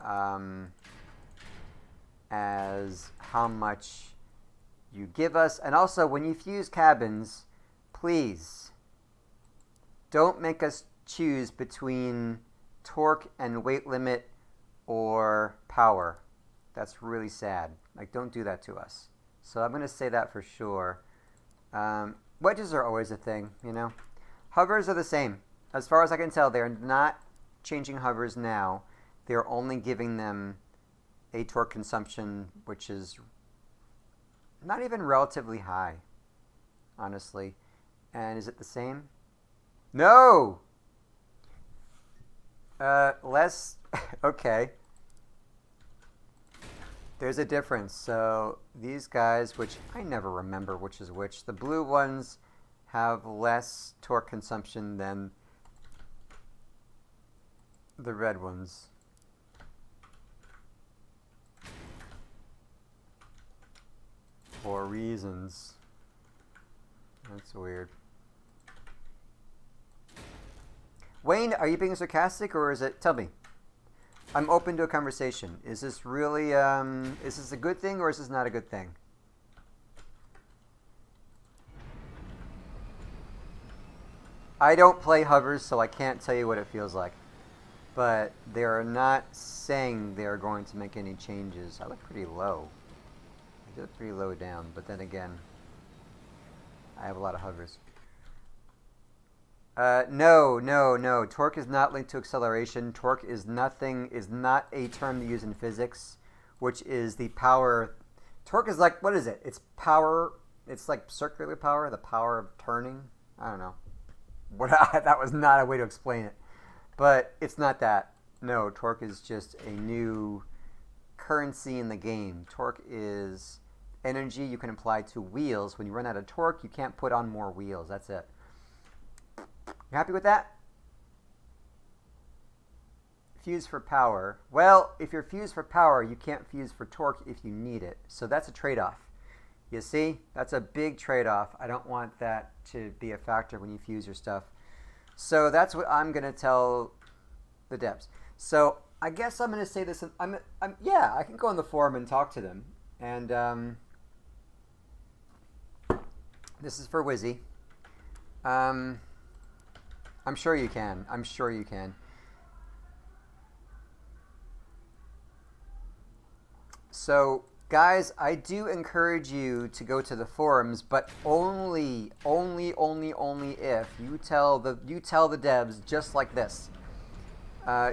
as how much you give us. And also, when you fuse cabins, please don't make us choose between torque and weight limit or power. That's really sad. Like, don't do that to us. So I'm going to say that for sure. Wedges are always a thing, you know. Hovers are the same. As far as I can tell, they're not changing hovers now. They're only giving them a torque consumption, which is not even relatively high, honestly. And is it the same? No! Less... okay. There's a difference. So these guys, which I never remember which is which, the blue ones have less torque consumption than the red ones. For reasons. That's weird. Wayne, are you being sarcastic, or is it... Tell me. I'm open to a conversation. Is this really, is this a good thing, or is this not a good thing? I don't play hovers, so I can't tell you what it feels like. But they are not saying they're going to make any changes. I look pretty low. I look pretty low down, but then again, I have a lot of hovers. No. Torque is not linked to acceleration. Torque is not a term to use in physics, which is the power. Torque is like, what is it? It's power. It's like circular power, the power of turning. I don't know. That was not a way to explain it. But it's not that. No, torque is just a new currency in the game. Torque is energy you can apply to wheels. When you run out of torque, you can't put on more wheels. That's it. You happy with that? Fuse for power. Well, if you're fused for power, you can't fuse for torque if you need it. So that's a trade-off. You see? That's a big trade-off. I don't want that to be a factor when you fuse your stuff. So that's what I'm going to tell the devs. So I guess I'm going to say this. Yeah, I can go on the forum and talk to them. And this is for Wizzy. I'm sure you can. I'm sure you can. So, guys, I do encourage you to go to the forums, but only if you tell the devs just like this.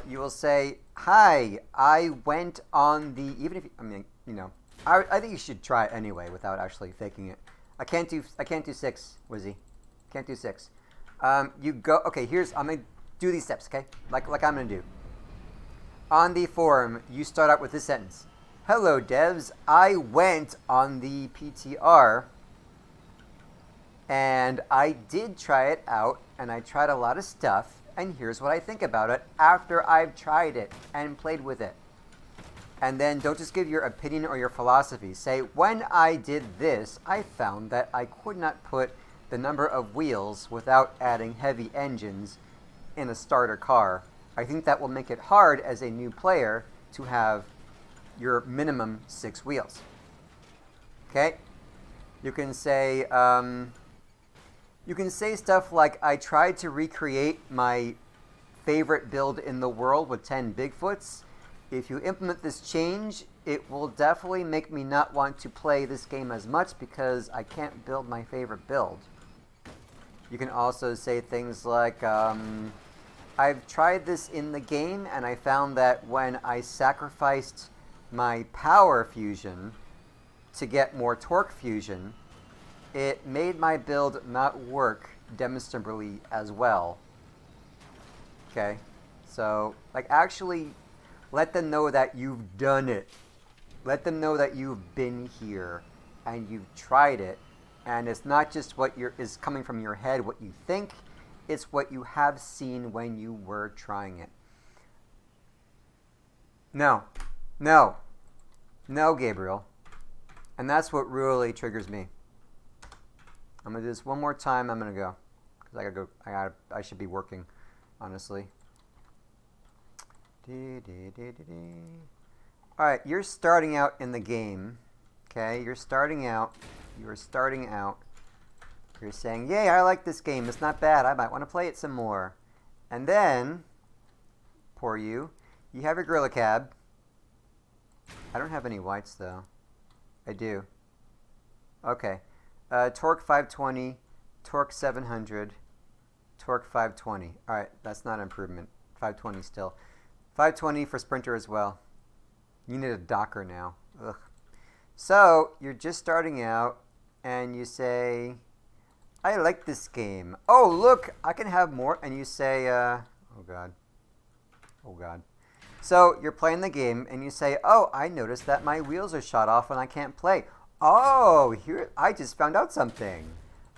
You will say, "Hi, I went on the..." Even if I think you should try it anyway without actually faking it. I can't do 6, Wizzy. Can't do 6. You go. Okay, I'm gonna do these steps. Okay, like I'm gonna do. On the forum, you start out with this sentence. Hello, devs. I went on the PTR, and I did try it out, and I tried a lot of stuff, and here's what I think about it after I've tried it and played with it. And then don't just give your opinion or your philosophy. Say, when I did this, I found that I could not put the number of wheels without adding heavy engines in a starter car. I think that will make it hard as a new player to have your minimum 6 wheels. Okay? You can say stuff like, I tried to recreate my favorite build in the world with 10 Bigfoots. If you implement this change, it will definitely make me not want to play this game as much because I can't build my favorite build. You can also say things like, I've tried this in the game and I found that when I sacrificed my power fusion to get more torque fusion, it made my build not work demonstrably as well. Okay? So, like, actually let them know that you've done it. Let them know that you've been here and you've tried it, and it's not just what is coming from your head, what you think, it's what you have seen when you were trying it. No, Gabriel. And that's what really triggers me. I'm gonna do this one more time. I'm gonna go because I should be working, honestly. Alright, you're starting out in the game. Okay, you're starting out. You're starting out. You're saying, yay, I like this game. It's not bad. I might want to play it some more. And then, poor you, you have your gorilla cab. I don't have any whites, though. I do. Okay. Torque 520, torque 700, torque 520. Alright, that's not an improvement. 520 still. 520 for sprinter as well. You need a docker now. Ugh. So, you're just starting out, and you say, I like this game. Oh, look, I can have more. And you say, oh, God. Oh, God. So, you're playing the game, and you say, oh, I noticed that my wheels are shot off and I can't play. Oh, here, I just found out something.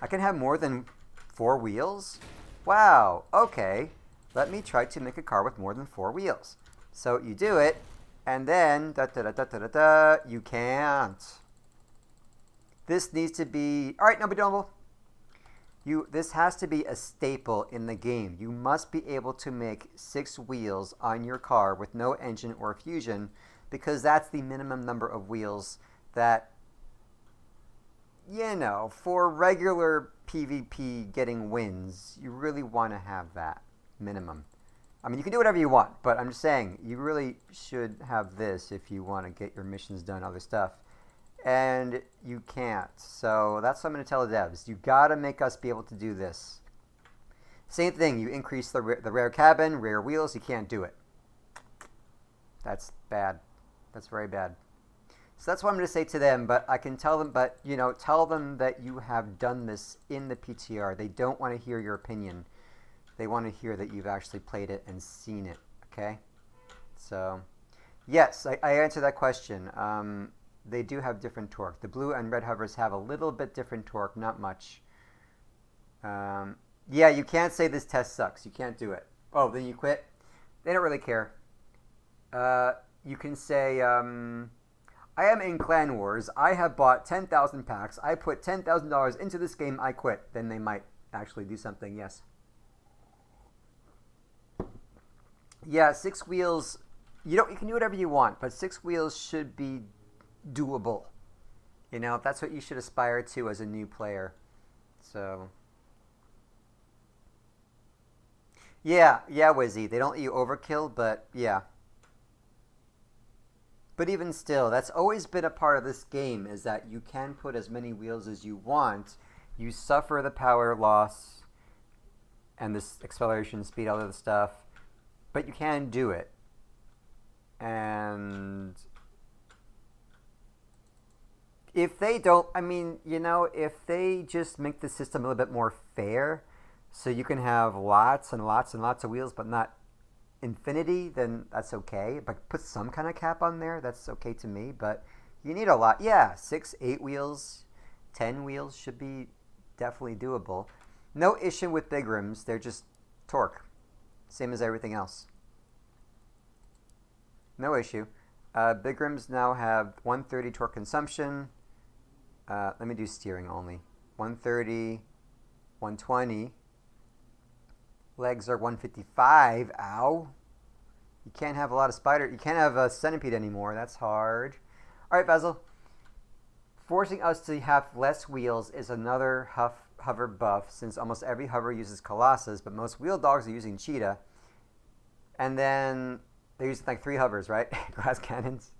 I can have more than 4 wheels? Wow, okay. Let me try to make a car with more than 4 wheels. So, you do it. And then, you can't. This needs to be, all right, no big deal. This has to be a staple in the game. You must be able to make 6 wheels on your car with no engine or fusion, because that's the minimum number of wheels that, you know, for regular PvP getting wins, you really want to have that minimum. I mean, you can do whatever you want, but I'm just saying, you really should have this if you want to get your missions done, other stuff. And you can't. So that's what I'm going to tell the devs. You got to make us be able to do this. Same thing. You increase the rear cabin, rear wheels. You can't do it. That's bad. That's very bad. So that's what I'm going to say to them. But I can tell them, but, you know, tell them that you have done this in the PTR. They don't want to hear your opinion. They want to hear that you've actually played it and seen it. Okay? So, yes, I answered that question. They do have different torque. The blue and red hovers have a little bit different torque, not much. Yeah, you can't say this test sucks. You can't do it. Oh, then you quit? They don't really care. You can say, I am in Clan Wars. I have bought 10,000 packs. I put $10,000 into this game. I quit. Then they might actually do something, yes. Yeah, 6 wheels. You can do whatever you want, but 6 wheels should be doable. You know, that's what you should aspire to as a new player. So, yeah, Wizzy. They don't let you overkill, but yeah. But even still, that's always been a part of this game, is that you can put as many wheels as you want. You suffer the power loss and this acceleration, speed, all of the stuff, but you can do it. And if they don't, I mean, you know, if they just make the system a little bit more fair, so you can have lots and lots and lots of wheels, but not infinity, then that's okay. But put some kind of cap on there, that's okay to me. But you need a lot. Yeah, 6, 8 wheels, 10 wheels should be definitely doable. No issue with big rims. They're just torque. Same as everything else. No issue. Big rims now have 130 torque consumption. Let me do steering only. 130, 120. Legs are 155. Ow. You can't have a lot of spider. You can't have a centipede anymore. That's hard. All right, Basil. Forcing us to have less wheels is another hover buff, since almost every hover uses Colossus, but most wheel dogs are using Cheetah. And then they're using like 3 hovers, right? Glass cannons.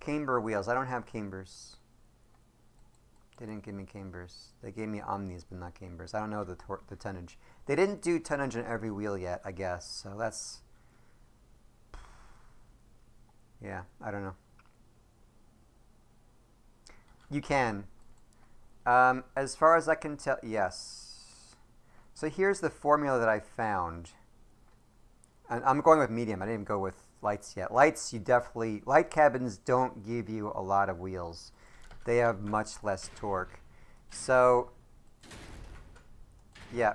Camber wheels. I don't have cambers. They didn't give me cambers. They gave me omnis, but not cambers. I don't know the tonnage. They didn't do tonnage on every wheel yet, I guess. So that's... yeah, I don't know. You can. As far as I can tell, yes. So here's the formula that I found. And I'm going with medium. I didn't even go with lights yet. Lights, you definitely... light cabins don't give you a lot of wheels. They have much less torque. So, yeah.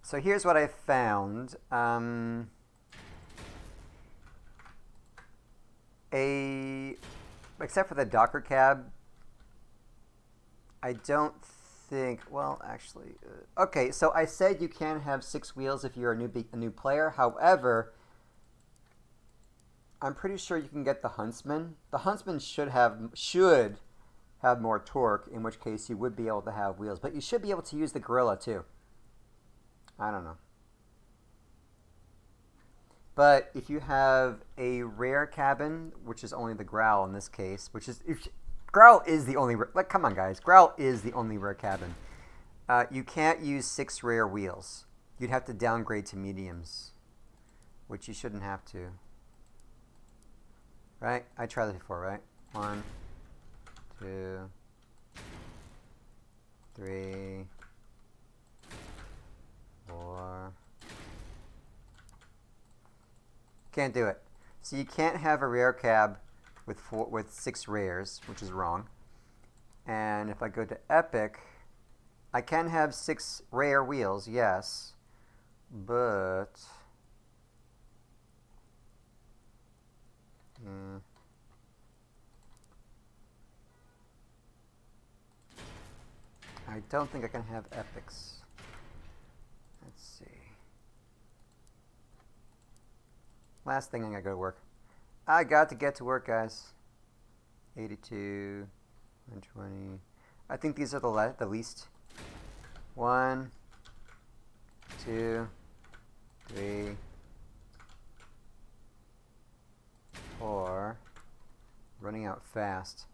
So here's what I found. Except for the Docker cab, I don't think, well, actually, okay, so I said you can have 6 wheels if you're a new player. However, I'm pretty sure you can get the Huntsman. The Huntsman should have more torque, in which case you would be able to have wheels. But you should be able to use the Gorilla too. I don't know. But if you have a rare cabin, which is only the Growl in this case, which is Growl is the only like come on guys, Growl is the only rare cabin. You can't use 6 rare wheels. You'd have to downgrade to mediums, which you shouldn't have to. Right? I tried that before, right? 1, 2, 3, 4. Can't do it. So you can't have a rare cab with 6 rares, which is wrong. And if I go to Epic, I can have 6 rare wheels, yes, but I don't think I can have epics. Let's see. Last thing, I gotta go to work. I got to get to work, guys. 82, 120. I think these are the least. 1, 2, 3, 4. Running out fast.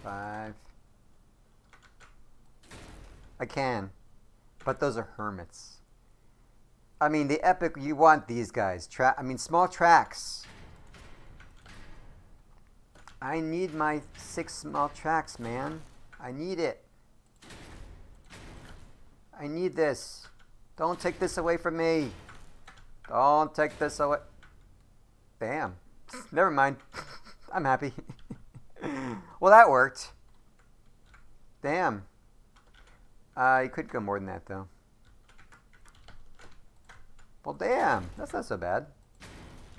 5. I can, but those are hermits. I mean, the epic, you want these guys. Small tracks. I need my 6 small tracks, man. I need it. I need this. Don't take this away from me. Don't take this away. Damn. Never mind. I'm happy. Well, that worked. Damn. You could go more than that, though. Well, damn. That's not so bad.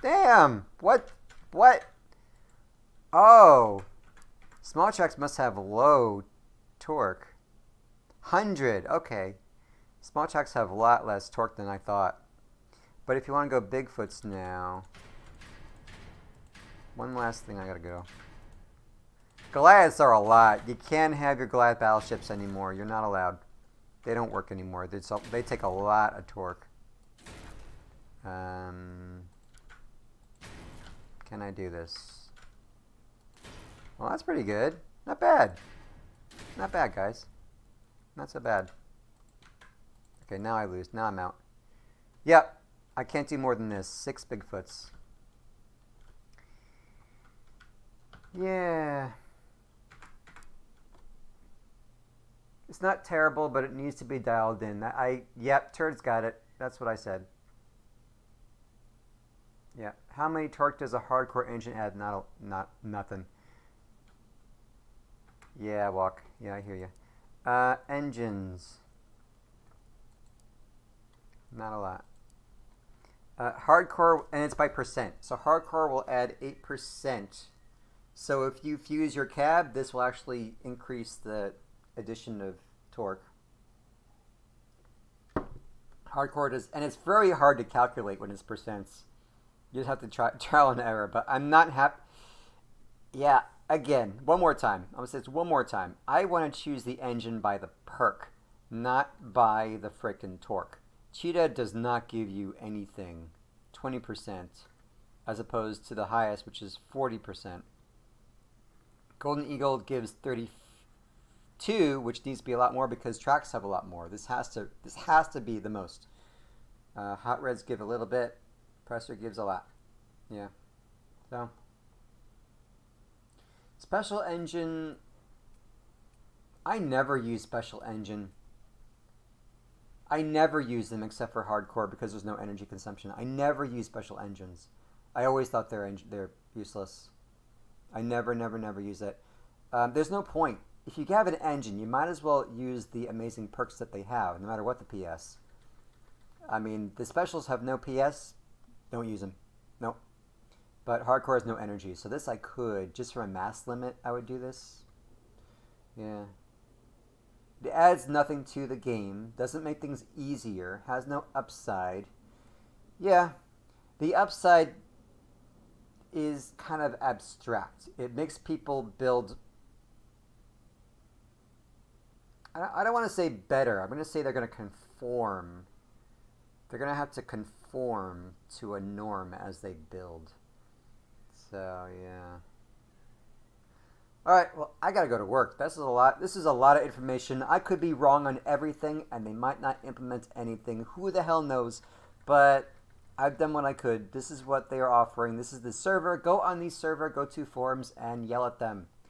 Damn. What? What? Oh. Small tracks must have low torque. 100. Okay. Small tracks have a lot less torque than I thought. But if you want to go Bigfoots now... One last thing I gotta go. Goliaths are a lot. You can't have your Goliath battleships anymore. You're not allowed. They don't work anymore. They take a lot of torque. Can I do this? Well, that's pretty good. Not bad. Not bad, guys. Not so bad. Okay, now I lose. Now I'm out. Yep. I can't do more than this. 6 Bigfoots. Yeah. It's not terrible, but it needs to be dialed in. Yep, Turd's got it. That's what I said. Yeah. How many torque does a hardcore engine add? Nothing. Yeah, Walk. Yeah, I hear you. Engines. Not a lot. Hardcore, and it's by percent. So hardcore will add 8%. So if you fuse your cab, this will actually increase the addition of torque. Hardcore does, and it's very hard to calculate when it's percents. You just have to trial and error, but I'm not happy. Yeah, again, one more time. I'm going to say this one more time. I want to choose the engine by the perk, not by the frickin' torque. Cheetah does not give you anything, 20%, as opposed to the highest, which is 40%. Golden Eagle gives 32, which needs to be a lot more because tracks have a lot more. This has to be the most. Hot Reds give a little bit. Presser gives a lot. Yeah. So special engine. I never use special engine. I never use them except for hardcore because there's no energy consumption. I never use special engines. I always thought they're useless. I never use it. There's no point. If you have an engine, you might as well use the amazing perks that they have, no matter what the PS. I mean, the specials have no PS. Don't use them. Nope. But hardcore has no energy. So this I could, just for a mass limit, I would do this. Yeah. It adds nothing to the game, doesn't make things easier, has no upside. Yeah, the upside is kind of abstract. It makes people build. I don't want to say better. I'm going to say they're going to conform. They're going to have to conform to a norm as they build. So, yeah. All right, well, I got to go to work. This is a lot. This is a lot of information. I could be wrong on everything, and they might not implement anything. Who the hell knows? But I've done what I could. This is what they are offering. This is the server. Go on the server, go to forums, and yell at them.